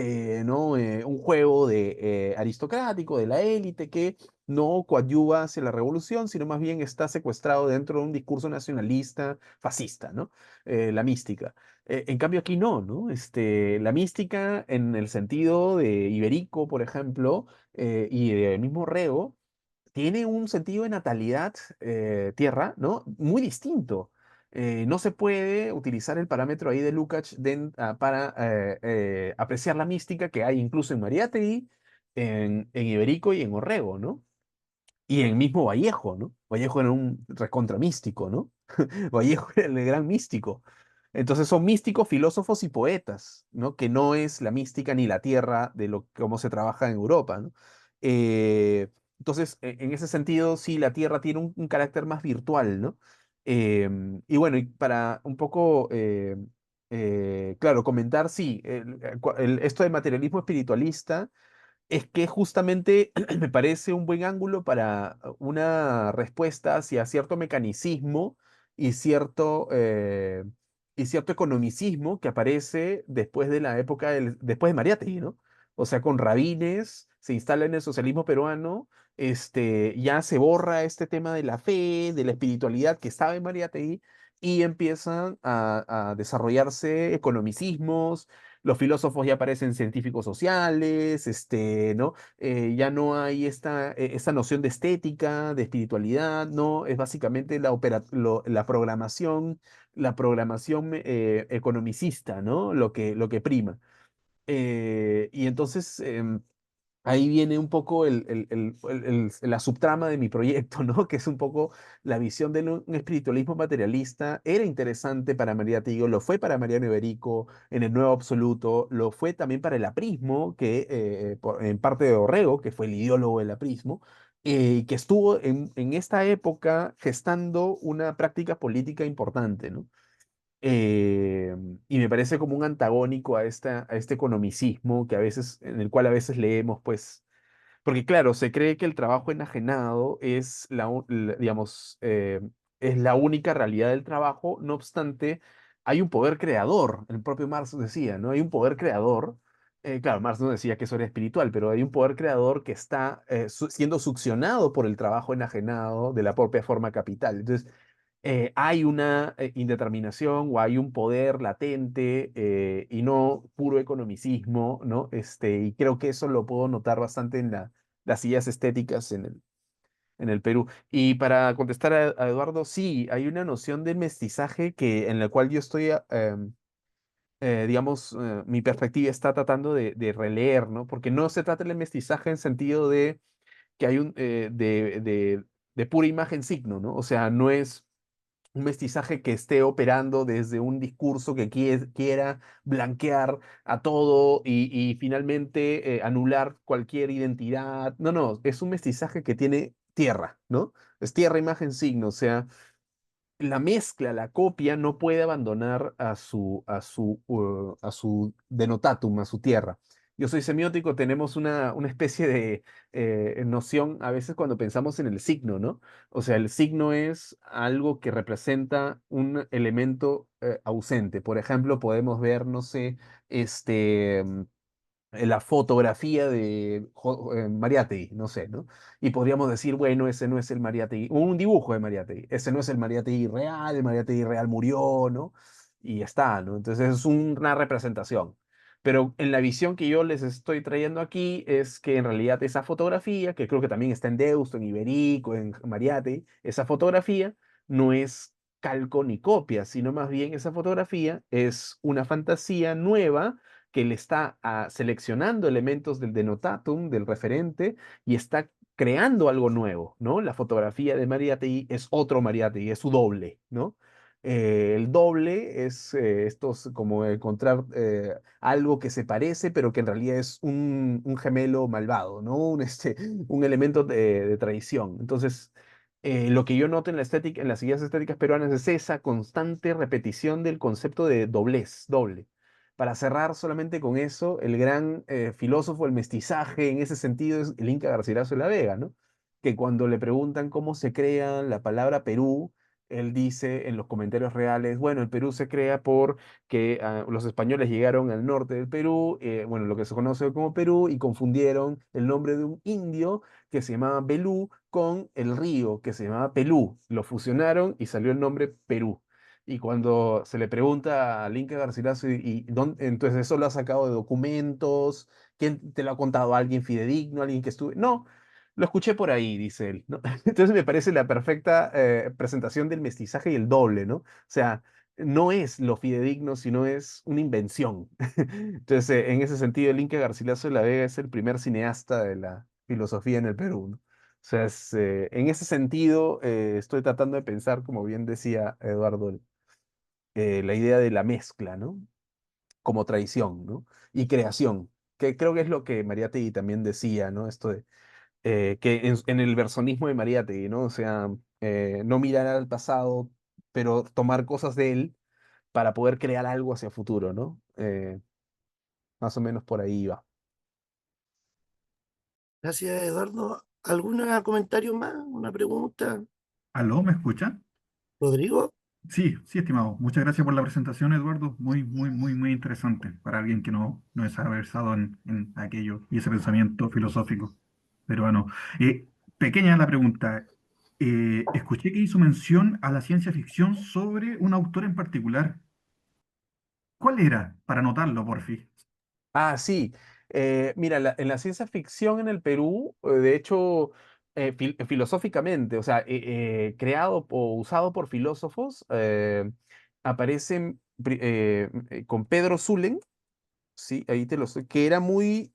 ¿no? Un juego aristocrático de la élite que no coadyuva hacia la revolución, sino más bien está secuestrado dentro de un discurso nacionalista fascista, ¿no? La mística. En cambio aquí no, ¿no? La mística en el sentido de Iberico, por ejemplo, y del mismo Rego, tiene un sentido de natalidad tierra, ¿no? Muy distinto. No se puede utilizar el parámetro ahí de Lukács para apreciar la mística que hay incluso en Mariátegui, en Iberico y en Orrego, ¿no? Y en mismo Vallejo, ¿no? Vallejo era un recontra místico, ¿no? Vallejo era el gran místico. Entonces son místicos, filósofos y poetas, ¿no? Que no es la mística ni la tierra de cómo se trabaja en Europa, ¿no? Entonces, en ese sentido, sí, la tierra tiene un carácter más virtual, ¿no? Y bueno, y para un poco, claro, comentar, sí, esto de materialismo espiritualista es que justamente me parece un buen ángulo para una respuesta hacia cierto mecanicismo y cierto economicismo que aparece después de la época después de Mariátegui, ¿no? O sea, con Rabines se instala en el socialismo peruano, ya se borra este tema de la fe, de la espiritualidad que estaba en Mariátegui y empiezan a desarrollarse economicismos. Los filósofos ya parecen científicos sociales, ¿no? Ya no hay esta noción de estética, de espiritualidad, ¿no? Es básicamente la programación economicista, ¿no? Lo que prima. Y entonces ahí viene un poco la subtrama de mi proyecto, ¿no? Que es un poco la visión de un espiritualismo materialista. Era interesante para María Tigo, lo fue para Mariano Iberico en el Nuevo Absoluto, lo fue también para el aprismo, en parte de Orrego, que fue el ideólogo del aprismo, que estuvo en esta época gestando una práctica política importante, ¿no? Eh, y me parece como un antagónico a este economicismo en el cual a veces leemos, pues, porque claro, se cree que el trabajo enajenado digamos, es la única realidad del trabajo. No obstante, hay un poder creador. El propio Marx decía, ¿no? Hay un poder creador. Claro, Marx no decía que eso era espiritual, pero hay un poder creador que está siendo succionado por el trabajo enajenado de la propia forma capital. Entonces, hay una indeterminación o hay un poder latente y no puro economicismo, ¿no? Y creo que eso lo puedo notar bastante en las ideas estéticas en el Perú. Y para contestar a Eduardo, sí, hay una noción de mestizaje en la cual yo estoy, digamos, mi perspectiva está tratando de releer, ¿no? Porque no se trata del mestizaje en sentido de que hay de pura imagen signo, ¿no? O sea, no es un mestizaje que esté operando desde un discurso que quiera blanquear a todo y finalmente anular cualquier identidad. No, no, es un mestizaje que tiene tierra, ¿no? Es tierra, imagen, signo, o sea, la mezcla, la copia no puede abandonar a su denotatum, a su tierra. Yo soy semiótico, tenemos una especie de noción a veces cuando pensamos en el signo, ¿no? O sea, el signo es algo que representa un elemento ausente. Por ejemplo, podemos ver, no sé, este, la fotografía de Mariátegui, no sé, ¿no? Y podríamos decir, bueno, ese no es el Mariátegui, un dibujo de Mariátegui, ese no es el Mariátegui real murió, ¿no? Y ya está, ¿no? Entonces es una representación. Pero en la visión que yo les estoy trayendo aquí es que en realidad esa fotografía, que creo que también está en Deusto, en Iberico, en Mariátegui, esa fotografía no es calco ni copia, sino más bien esa fotografía es una fantasía nueva que le está seleccionando elementos del denotatum, del referente, y está creando algo nuevo, ¿no? La fotografía de Mariátegui es otro Mariátegui, es su doble, ¿no? El doble es estos como encontrar algo que se parece, pero que en realidad es un gemelo malvado, ¿no? Un elemento de traición. Entonces, lo que yo noto en la estética, en las guías estéticas peruanas es esa constante repetición del concepto de doblez, doble. Para cerrar solamente con eso, el gran filósofo del mestizaje en ese sentido es el Inca Garcilaso de la Vega, ¿no? Que cuando le preguntan cómo se crea la palabra Perú, él dice en los comentarios reales, bueno, el Perú se crea porque los españoles llegaron al norte del Perú, bueno, lo que se conoce como Perú, y confundieron el nombre de un indio que se llamaba Belú con el río que se llamaba Pelú. Lo fusionaron y salió el nombre Perú. Y cuando se le pregunta al Inca Garcilaso, entonces eso lo ha sacado de documentos, ¿quién te lo ha contado? ¿Alguien fidedigno? ¿Alguien que estuve? No, lo escuché por ahí, dice él, ¿no? Entonces me parece la perfecta presentación del mestizaje y el doble, ¿no? O sea, no es lo fidedigno, sino es una invención. Entonces, en ese sentido, el Inca Garcilaso de la Vega es el primer cineasta de la filosofía en el Perú, ¿no? O sea, en ese sentido, estoy tratando de pensar, como bien decía Eduardo, la idea de la mezcla, ¿no? Como tradición, ¿no? Y creación, que creo que es lo que Mariátegui también decía, ¿no? Esto de que en el versonismo de Mariátegui, ¿no? O sea, no mirar al pasado, pero tomar cosas de él para poder crear algo hacia futuro, ¿no? Más o menos por ahí va. Gracias, Eduardo. ¿Algún comentario más? ¿Una pregunta? ¿Aló? ¿Me escuchan? Rodrigo, Sí, sí, estimado. Muchas gracias por la presentación, Eduardo. Muy, muy, muy, muy interesante para alguien que no es versado en aquello y ese pensamiento filosófico peruano. Pequeña la pregunta. Escuché que hizo mención a la ciencia ficción sobre un autor en particular. ¿Cuál era? Para anotarlo, por fin. Ah, sí. Mira, en la ciencia ficción en el Perú, de hecho, filosóficamente, o sea, creado o usado por filósofos, aparecen con Pedro Zulem. Sí, ahí te lo sé, que era muy,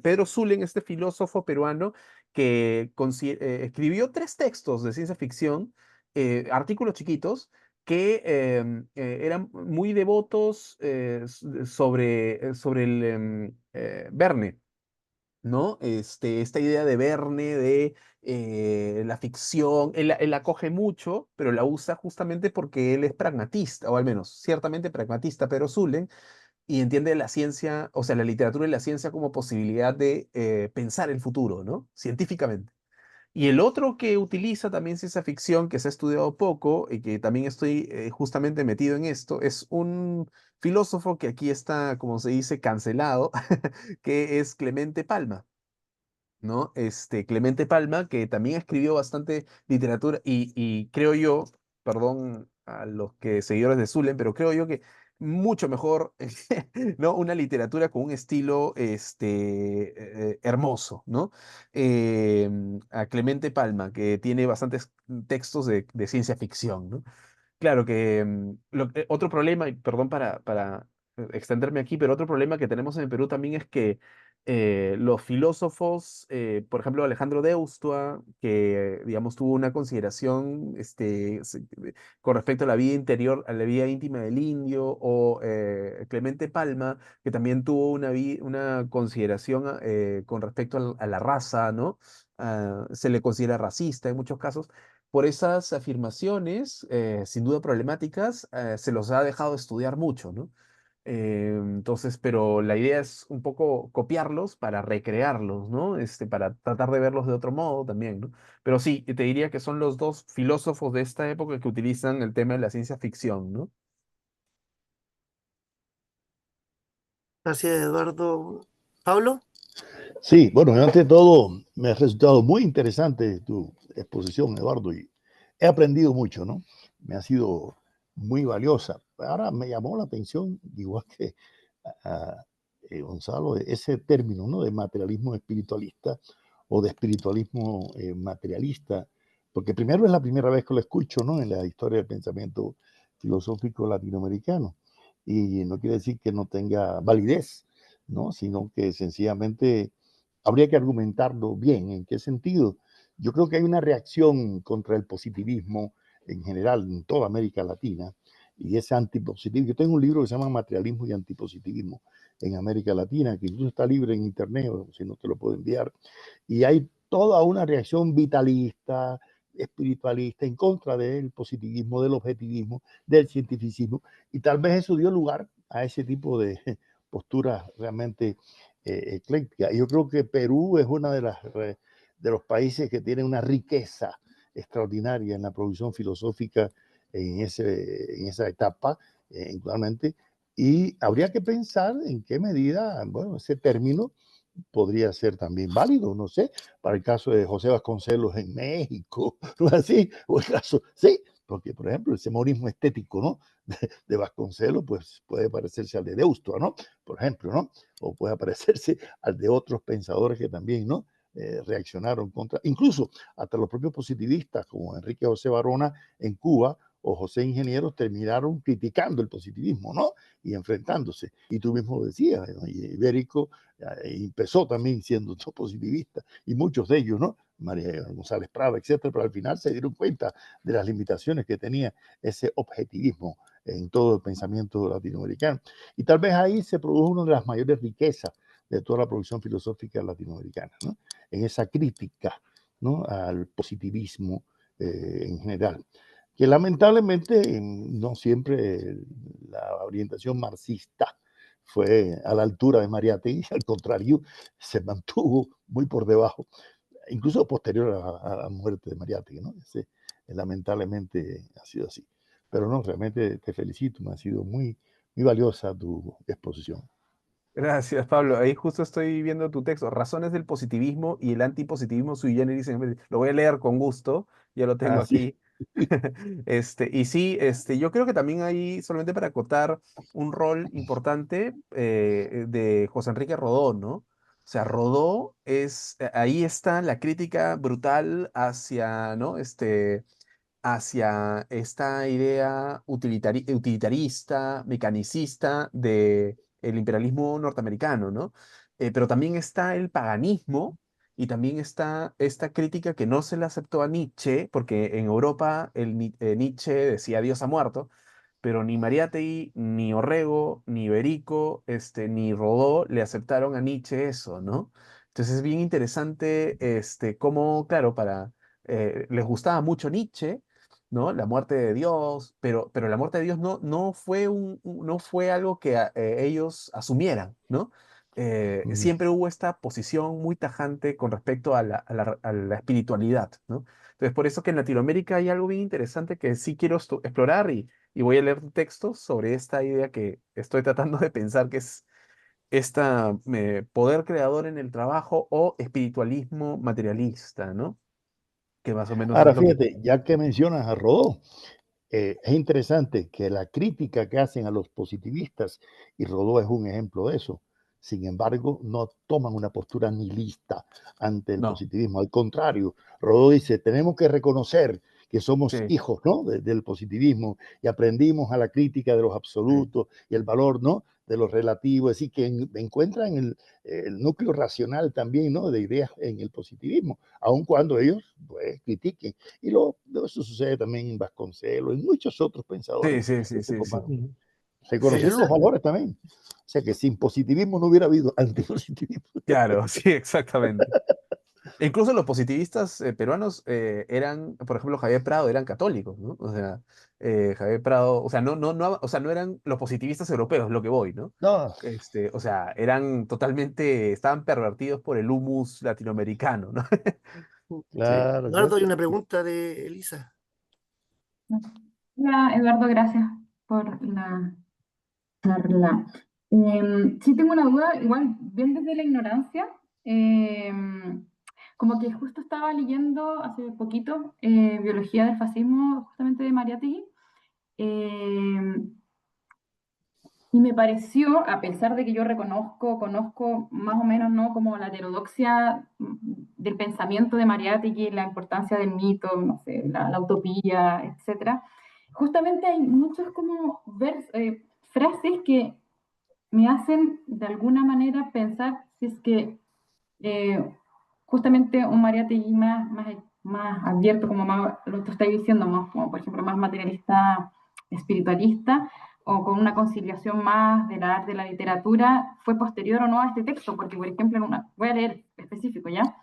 Pedro Zulem, este filósofo peruano, que escribió tres textos de ciencia ficción, artículos chiquitos, que eran muy devotos sobre el Verne, ¿no? Esta idea de Verne, de la ficción, él la coge mucho, pero la usa justamente porque él es pragmatista, o al menos ciertamente pragmatista, pero Zulem y entiende la ciencia, o sea, la literatura y la ciencia como posibilidad de pensar el futuro, ¿no? Científicamente. Y el otro que utiliza también ciencia ficción, que se ha estudiado poco y que también estoy justamente metido en esto, es un filósofo que aquí está, como se dice, cancelado, que es Clemente Palma. ¿No? Clemente Palma, que también escribió bastante literatura y creo yo, perdón a los que seguidores de Zulem, pero creo yo que mucho mejor, ¿no? Una literatura con un estilo hermoso, ¿no? A Clemente Palma, que tiene bastantes textos de ciencia ficción, ¿no? Claro que otro problema, y perdón para extenderme aquí, pero otro problema que tenemos en el Perú también es que los filósofos, por ejemplo, Alejandro Deustua, que, digamos, tuvo una consideración con respecto a la vida interior, a la vida íntima del indio, o Clemente Palma, que también tuvo una consideración con respecto a la raza, ¿no? Se le considera racista en muchos casos. Por esas afirmaciones, sin duda problemáticas, se los ha dejado estudiar mucho, ¿no? Entonces, pero la idea es un poco copiarlos para recrearlos, ¿no? Para tratar de verlos de otro modo también, ¿no? Pero sí, te diría que son los dos filósofos de esta época que utilizan el tema de la ciencia ficción, ¿no? Gracias, Eduardo. Pablo, Sí, bueno, ante todo me ha resultado muy interesante tu exposición, Eduardo, y he aprendido mucho, ¿no? Me ha sido muy valiosa. Ahora me llamó la atención, igual que a Gonzalo, ese término, ¿no? De materialismo espiritualista o de espiritualismo materialista, porque primero es la primera vez que lo escucho, ¿no? En la historia del pensamiento filosófico latinoamericano. Y no quiere decir que no tenga validez, ¿no? Sino que sencillamente habría que argumentarlo bien. ¿En qué sentido? Yo creo que hay una reacción contra el positivismo en general en toda América Latina y ese antipositivismo. Yo tengo un libro que se llama Materialismo y Antipositivismo en América Latina, que incluso está libre en internet, o si no te lo puedo enviar, y hay toda una reacción vitalista, espiritualista, en contra del positivismo, del objetivismo, del cientificismo, y tal vez eso dio lugar a ese tipo de posturas realmente eclécticas. Yo creo que Perú es una de los países que tiene una riqueza extraordinaria en la producción filosófica en esa etapa, actualmente, y habría que pensar en qué medida, bueno, ese término podría ser también válido, no sé, para el caso de José Vasconcelos en México, ¿no? Así, o el caso, sí, porque por ejemplo el semonismo estético, ¿no? De Vasconcelos, pues puede parecerse al de Deustua, ¿no? Por ejemplo, ¿no? O puede parecerse al de otros pensadores que también, ¿no? Reaccionaron contra, incluso hasta los propios positivistas como Enrique José Barona en Cuba o José Ingenieros terminaron criticando el positivismo, ¿no? Y enfrentándose. Y tú mismo decías, ¿no? Y Ibérico empezó también siendo positivista, y muchos de ellos, ¿no? María González Prada, etcétera, pero al final se dieron cuenta de las limitaciones que tenía ese objetivismo en todo el pensamiento latinoamericano. Y tal vez ahí se produjo una de las mayores riquezas de toda la producción filosófica latinoamericana, ¿no? En esa crítica, ¿no? Al positivismo en general, que lamentablemente no siempre la orientación marxista fue a la altura de Mariátegui, al contrario, se mantuvo muy por debajo, incluso posterior a la muerte de Mariátegui, ¿no? Lamentablemente ha sido así. Pero no, realmente te felicito, me ha sido muy valiosa tu exposición. Gracias, Pablo. Ahí justo estoy viendo tu texto, Razones del positivismo y el antipositivismo sui generis. Lo voy a leer con gusto, ya lo tengo Así. aquí. Y sí, yo creo que también hay, solamente para acotar, un rol importante de José Enrique Rodó, ¿no? O sea, Rodó ahí está la crítica brutal hacia, ¿no? Hacia esta idea utilitarista, mecanicista de el imperialismo norteamericano, ¿no? Pero también está el paganismo y también está esta crítica que no se le aceptó a Nietzsche, porque en Europa Nietzsche decía Dios ha muerto, pero ni Mariátegui, ni Orrego, ni Iberico, ni Rodó le aceptaron a Nietzsche eso, ¿no? Entonces es bien interesante cómo, claro, les gustaba mucho Nietzsche, ¿no? La muerte de Dios, pero la muerte de Dios no fue no fue algo que ellos asumieran, ¿no? Siempre hubo esta posición muy tajante con respecto a la espiritualidad, ¿no? Entonces, por eso que en Latinoamérica hay algo bien interesante que sí quiero explorar y voy a leer textos sobre esta idea que estoy tratando de pensar que es esta poder creador en el trabajo o espiritualismo materialista, ¿no? Que más o menos es Ahora, lo que... fíjate, ya que mencionas a Rodó, es interesante que la crítica que hacen a los positivistas, y Rodó es un ejemplo de eso, sin embargo, no toman una postura nihilista ante el No, positivismo. Al contrario, Rodó dice, tenemos que reconocer que somos sí, hijos, ¿no? Del positivismo y aprendimos a la crítica de los sí. absolutos y el valor, ¿no? de lo relativo, así que encuentran el núcleo racional también, ¿no? De ideas en el positivismo, aun cuando ellos pues, critiquen. Y eso sucede también en Vasconcelos, en muchos otros pensadores Sí, sí, sí, un sí, poco sí. más. Reconocieron los Elisa, valores también. O sea que sin positivismo no hubiera habido antipositivismo. Claro, sí, exactamente. E incluso los positivistas peruanos eran, por ejemplo, Javier Prado, eran católicos, ¿no? O sea, Javier Prado, o sea, o sea, no eran los positivistas europeos, lo que voy, ¿no? No, O sea, eran totalmente, estaban pervertidos por el humus latinoamericano, ¿no? Sí. claro, Eduardo, claro. hay una pregunta de Elisa. Hola, Eduardo, gracias por la charla. Sí tengo una duda, igual bien desde la ignorancia. Como que justo estaba leyendo hace poquito Biología del fascismo, justamente de Mariátegui, y me pareció, a pesar de que yo conozco más o menos, ¿no? Como la heterodoxia del pensamiento de Mariátegui, la importancia del mito, no sé, la utopía, etcétera, justamente hay muchas como frases que me hacen de alguna manera pensar si es que eh, justamente un Mariátegui más abierto, como más, lo que estáis diciendo, más, como por ejemplo más materialista, espiritualista, o con una conciliación más de la arte y la literatura, fue posterior o no a este texto, porque por ejemplo, voy a leer específico ya,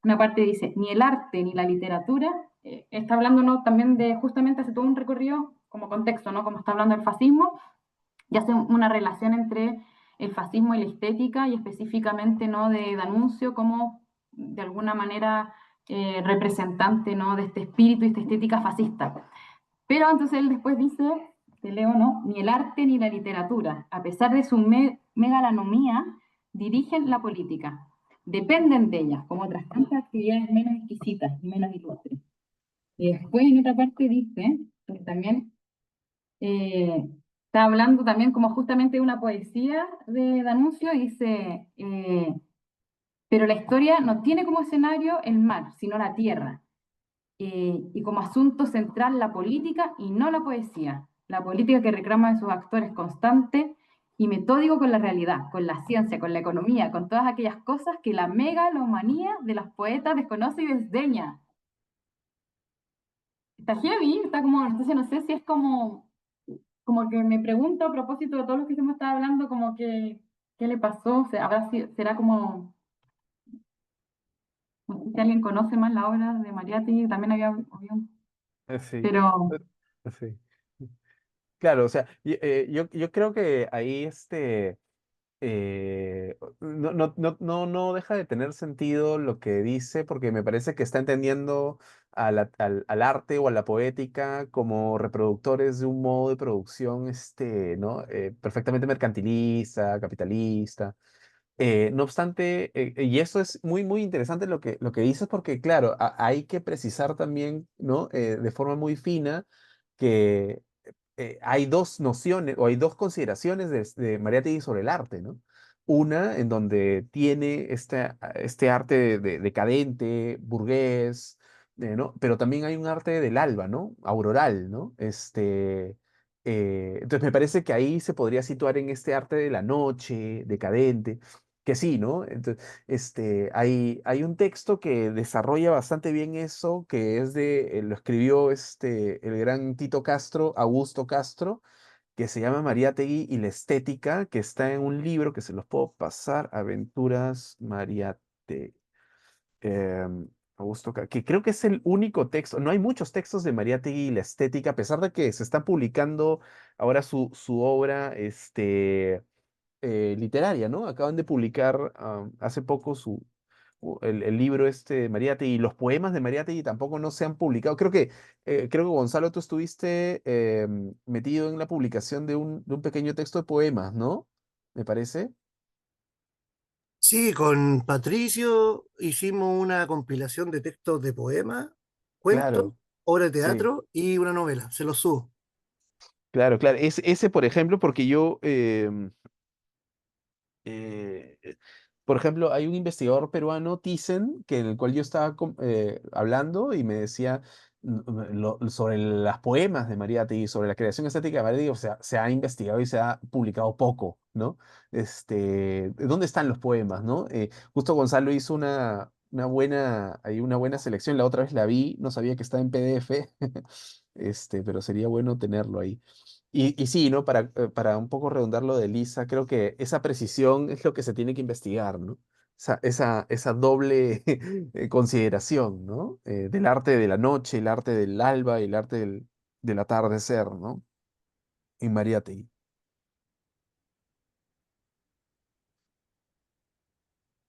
una parte dice, ni el arte ni la literatura, está hablando ¿no? también de, justamente hace todo un recorrido como contexto, ¿no? Como está hablando del fascismo, y hace una relación entre el fascismo y la estética, y específicamente ¿no? de D'Annunzio como de alguna manera representante ¿no? de este espíritu y esta estética fascista. Pero entonces él después dice, te leo, ¿no? Ni el arte ni la literatura, a pesar de su megalonomía, dirigen la política. Dependen de ella, como otras tantas actividades menos exquisitas y menos ilustres. Y después en otra parte dice, que también está hablando también como justamente de una poesía de D'Annunzio, y dice, pero la historia no tiene como escenario el mar, sino la tierra, y como asunto central la política y no la poesía. La política que reclama de sus actores constante y metódico con la realidad, con la ciencia, con la economía, con todas aquellas cosas que la megalomanía de los poetas desconoce y desdeña. Está heavy, está como, entonces no sé si es como que me pregunto a propósito de todo lo que se me estaba hablando, como que, ¿qué le pasó? O sea, será como, no sé si alguien conoce más la obra de Mariátegui, también Sí. pero Sí. Claro, o sea, yo creo que ahí no deja de tener sentido lo que dice, porque me parece que está entendiendo al arte o a la poética como reproductores de un modo de producción, ¿no? Perfectamente mercantilista, capitalista. No obstante, y eso es muy, muy interesante lo que dices, porque claro, hay que precisar también, ¿no? De forma muy fina que hay dos nociones o hay dos consideraciones de Mariátegui sobre el arte, ¿no? Una en donde tiene este arte decadente, burgués, ¿no? Pero también hay un arte del alba, ¿no? Auroral, ¿no? Entonces me parece que ahí se podría situar en este arte de la noche, decadente, que sí, ¿no? Entonces, hay un texto que desarrolla bastante bien eso, que es lo escribió el gran Tito Castro, Augusto Castro, que se llama Mariátegui y la estética, que está en un libro que se los puedo pasar, Aventuras Mariátegui. Que creo que es el único texto, no hay muchos textos de Mariátegui y la estética, a pesar de que se está publicando ahora su obra, literaria, ¿no? Acaban de publicar hace poco el libro de Mariátegui, y los poemas de Mariátegui tampoco no se han publicado. Creo que Gonzalo, tú estuviste metido en la publicación de un pequeño texto de poemas, ¿no? Me parece. Sí, con Patricio hicimos una compilación de textos de poemas, cuentos, Claro, obras de sí, teatro y una novela. Se los subo. claro, claro. Ese, por ejemplo, porque eh, eh, por ejemplo, hay un investigador peruano, Thyssen, en el cual yo estaba hablando y me decía, sobre las poemas de Mariátegui, sobre la creación estética de Mariátegui, o sea, se ha investigado y se ha publicado poco, ¿no? ¿Dónde están los poemas, no? Justo Gonzalo hizo una buena selección, la otra vez la vi, no sabía que estaba en PDF, pero sería bueno tenerlo ahí. Y sí, ¿no? Para un poco redundar lo de Lisa, creo que esa precisión es lo que se tiene que investigar, ¿no? Esa doble consideración, ¿no? Del arte de la noche, el arte del alba y el arte del atardecer, ¿no? En Mariátegui.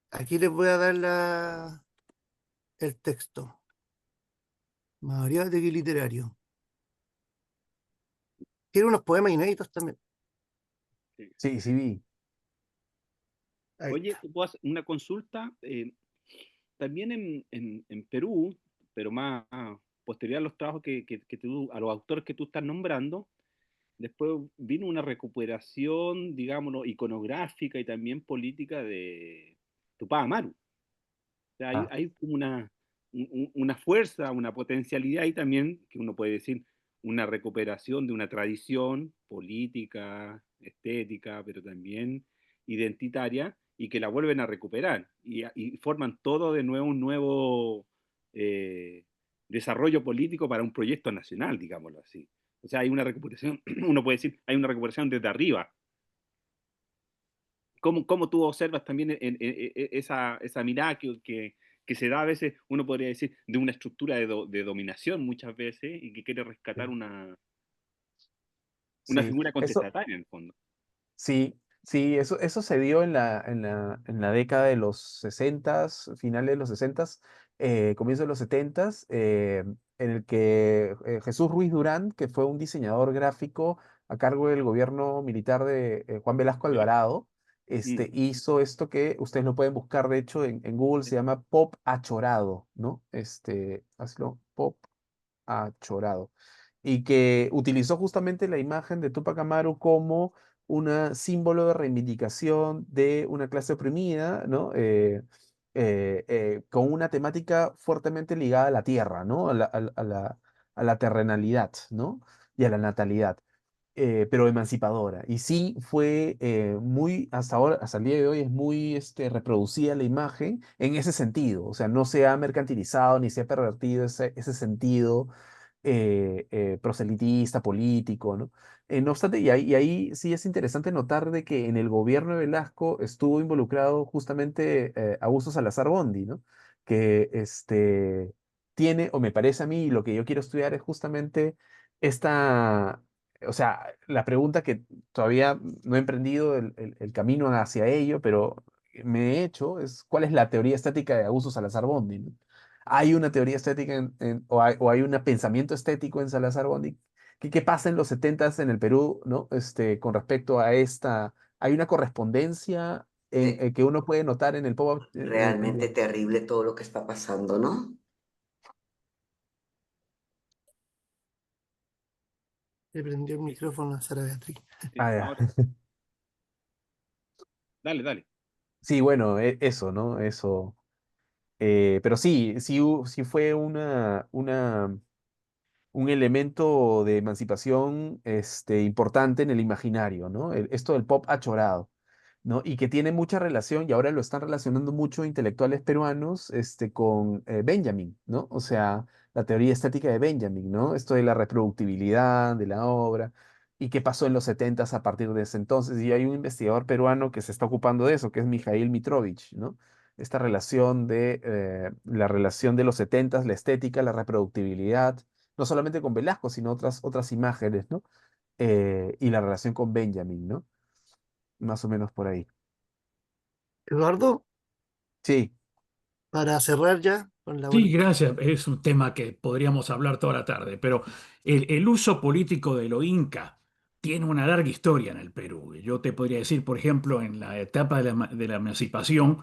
Aquí les voy a dar el texto. Mariátegui literario. Tiene unos poemas inéditos también. Sí. Sí, sí vi. Ahí Oye, está. ¿te puedo hacer una consulta? También en Perú, pero más posterior a los trabajos a los autores que tú estás nombrando, después vino una recuperación, digámoslo, iconográfica y también política de Tupac Amaru. O sea, Ah, hay como una fuerza, una potencialidad y también, que uno puede decir, una recuperación de una tradición política, estética, pero también identitaria, y que la vuelven a recuperar y forman todo de nuevo un nuevo eh, desarrollo político para un proyecto nacional, digámoslo así. O sea, hay una recuperación, uno puede decir, hay una recuperación desde arriba. ¿Cómo tú observas también esa mirada que se da a veces, uno podría decir, de una estructura de dominación muchas veces y que quiere rescatar una sí. figura Eso, contestataria en el fondo? sí, sí, eso se dio en la década de los 60, finales de los 60, comienzo de los 70, en el que Jesús Ruiz Durán, que fue un diseñador gráfico a cargo del gobierno militar de Juan Velasco ¿Ya? Alvarado, Mm, hizo esto que ustedes lo pueden buscar, de hecho, en Google, se llama Pop Achorado, ¿no? Hazlo, Pop Achorado, y que utilizó justamente la imagen de Tupac Amaru como un símbolo de reivindicación de una clase oprimida, ¿no? Con una temática fuertemente ligada a la tierra, ¿no? A la terrenalidad, ¿no? Y a la natalidad, pero emancipadora. Y sí fue hasta ahora, hasta el día de hoy, es muy reproducida la imagen en ese sentido. O sea, no se ha mercantilizado ni se ha pervertido ese sentido proselitista, político, ¿no? No obstante, y ahí sí es interesante notar de que en el gobierno de Velasco estuvo involucrado justamente Augusto Salazar Bondi, ¿no? Que tiene, o me parece a mí, lo que yo quiero estudiar es justamente esta, o sea, la pregunta que todavía no he emprendido el camino hacia ello, pero me he hecho, es ¿cuál es la teoría estética de Augusto Salazar Bondi? ¿No? ¿Hay una teoría estética o hay un pensamiento estético en Salazar Bondi? ¿Qué pasa en los 70 en el Perú, ¿no? Con respecto a esta, ¿hay una correspondencia que uno puede notar en el pop? Realmente terrible todo lo que está pasando, ¿no? Le prendió el micrófono a Sara Beatriz. sí, Ah, ya. ahora, dale, dale. Sí, bueno, eso, ¿no? Eso. Pero sí, sí, sí fue un elemento de emancipación importante en el imaginario, ¿no? Esto del pop achorado, ¿no? Y que tiene mucha relación, y ahora lo están relacionando mucho intelectuales peruanos con Benjamin, ¿no? O sea, la teoría estética de Benjamin, ¿no? Esto de la reproductibilidad de la obra, y qué pasó en los 70 a partir de ese entonces. Y hay un investigador peruano que se está ocupando de eso, que es Mijail Mitrovich, ¿no? Esta relación la relación de los 70, la estética, la reproductibilidad no solamente con Velasco, sino otras imágenes, ¿no? Y la relación con Benjamin, ¿no? Más o menos por ahí. Eduardo, Sí, para cerrar ya con la Sí, última. gracias. Es un tema que podríamos hablar toda la tarde, pero el uso político de lo inca tiene una larga historia en el Perú. Yo te podría decir, por ejemplo, en la etapa de la emancipación,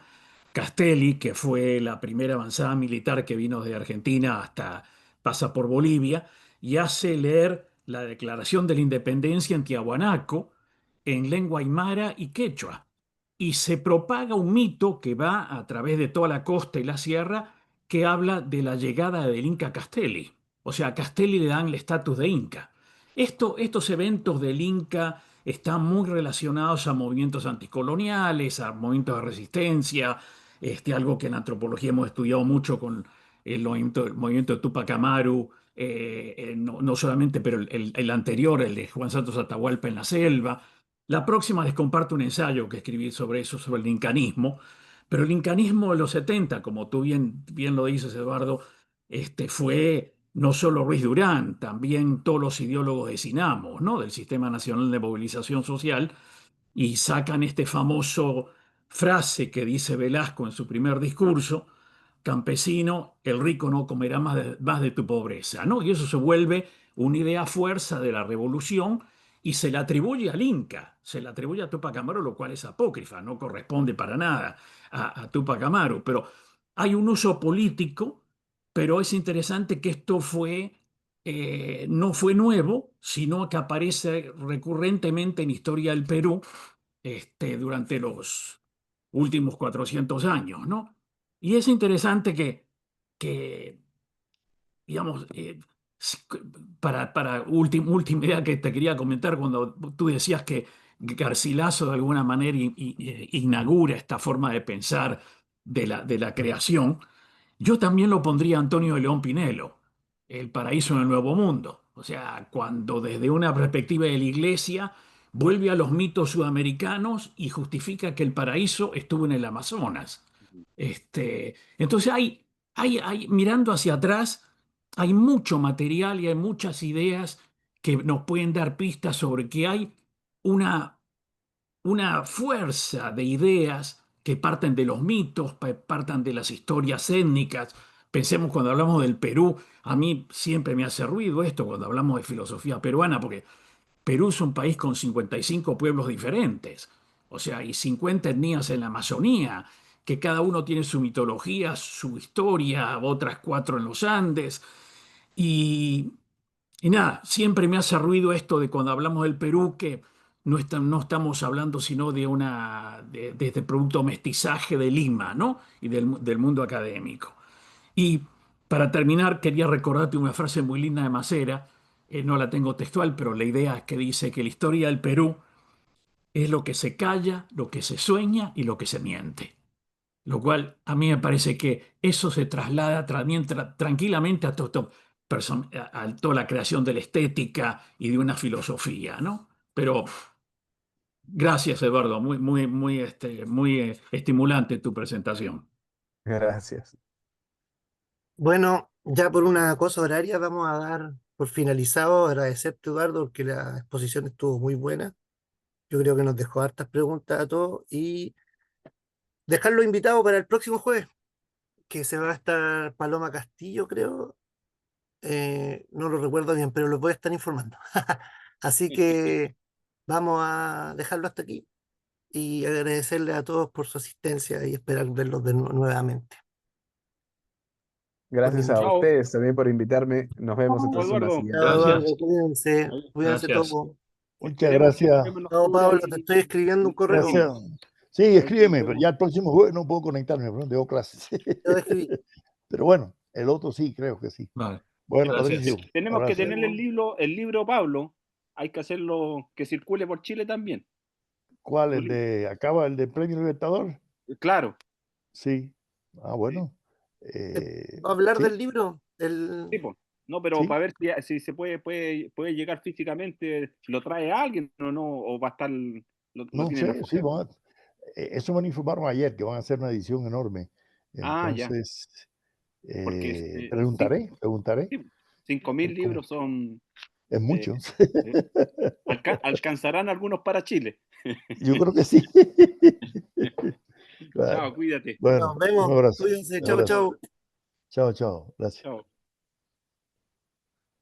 Castelli, que fue la primera avanzada militar que vino de Argentina hasta pasa por Bolivia, y hace leer la Declaración de la Independencia en Tiahuanaco en lengua aymara y quechua. Y se propaga un mito que va a través de toda la costa y la sierra que habla de la llegada del Inca Castelli. O sea, a Castelli le dan el estatus de Inca. Estos eventos del Inca están muy relacionados a movimientos anticoloniales, a movimientos de resistencia, algo que en antropología hemos estudiado mucho con el movimiento de Tupac Amaru, no solamente, pero el anterior, el de Juan Santos Atahualpa en la selva. La próxima les comparto un ensayo que escribí sobre eso, sobre el incanismo, pero el incanismo de los 70, como tú bien lo dices, Eduardo, fue no solo Ruiz Durán, también todos los ideólogos de Sinamos, ¿no? Del Sistema Nacional de Movilización Social, y sacan este famoso frase que dice Velasco en su primer discurso: campesino, el rico no comerá más de tu pobreza, ¿no? Y eso se vuelve una idea fuerza de la revolución y se le atribuye al Inca, se le atribuye a Tupac Amaru, lo cual es apócrifa, no corresponde para nada a Tupac Amaru, pero hay un uso político, pero es interesante que esto no fue nuevo, sino que aparece recurrentemente en historia del Perú durante los últimos 400 años, ¿no? Y es interesante que digamos, para última idea que te quería comentar, cuando tú decías que Garcilaso de alguna manera inaugura esta forma de pensar de la creación, yo también lo pondría a Antonio de León Pinelo, El paraíso en el Nuevo Mundo. O sea, cuando desde una perspectiva de la Iglesia vuelve a los mitos sudamericanos y justifica que el paraíso estuvo en el Amazonas. Entonces mirando hacia atrás, hay mucho material y hay muchas ideas que nos pueden dar pistas sobre que hay una fuerza de ideas que parten de los mitos, partan de las historias étnicas. Pensemos cuando hablamos del Perú, a mí siempre me hace ruido esto cuando hablamos de filosofía peruana, porque Perú es un país con 55 pueblos diferentes, o sea, y 50 etnias en la Amazonía, que cada uno tiene su mitología, su historia, otras 4 en los Andes. Y nada, siempre me hace ruido esto de cuando hablamos del Perú, que no estamos hablando sino de este producto mestizaje de Lima, ¿no? Y del mundo académico. Y para terminar, quería recordarte una frase muy linda de Macera, no la tengo textual, pero la idea es que dice que la historia del Perú es lo que se calla, lo que se sueña y lo que se miente. Lo cual a mí me parece que eso se traslada tranquilamente a toda la creación de la estética y de una filosofía, ¿no? Pero gracias, Eduardo, muy estimulante tu presentación. Gracias. Bueno, ya por una cosa horaria vamos a dar por finalizado. Agradecerte, Eduardo, porque la exposición estuvo muy buena. Yo creo que nos dejó hartas preguntas a todos y dejarlo invitado para el próximo jueves, que se va a estar Paloma Castillo, creo. No lo recuerdo bien, pero los voy a estar informando. Así que vamos a dejarlo hasta aquí y agradecerle a todos por su asistencia y esperar verlos nuevamente. Gracias a Chao. ustedes también por invitarme. Nos vemos Chao, entonces en la Eduardo. siguiente. Chao, Gracias. Eduardo, cuídense, cuídense Gracias. todos. Muchas Esperemos que gracias. nos Chao, cubra Pablo, te estoy escribiendo un correo. Gracias. Sí, escríbeme, pero ya el próximo jueves no puedo conectarme, pero no tengo clases. Te voy a escribir. Pero bueno, el otro sí, creo que sí. Vale. Bueno, Gracias. Patricio, Tenemos que abrazo. tener el libro Pablo. Hay que hacerlo que circule por Chile también. ¿Cuál? ¿El de acaba el de Premio Libertador? Claro. Sí. Ah, bueno. Hablar sí, del libro. Sí, pues. No, pero Sí. para ver si se puede llegar físicamente, ¿lo trae alguien o no? ¿O va a estar, lo No tienen sé, sí, afuera? eso me informaron ayer, que van a hacer una edición enorme. Ah, ya. Entonces, Porque preguntaré. 5.000 ¿Cómo? libros son... Es mucho. alcanzarán algunos para Chile. Yo creo que sí. Claro. Chao, cuídate. Bueno, Nos vemos. un abrazo. Cuídense. Un Chao, abrazo. chao. Chao, chao. Gracias. Chao.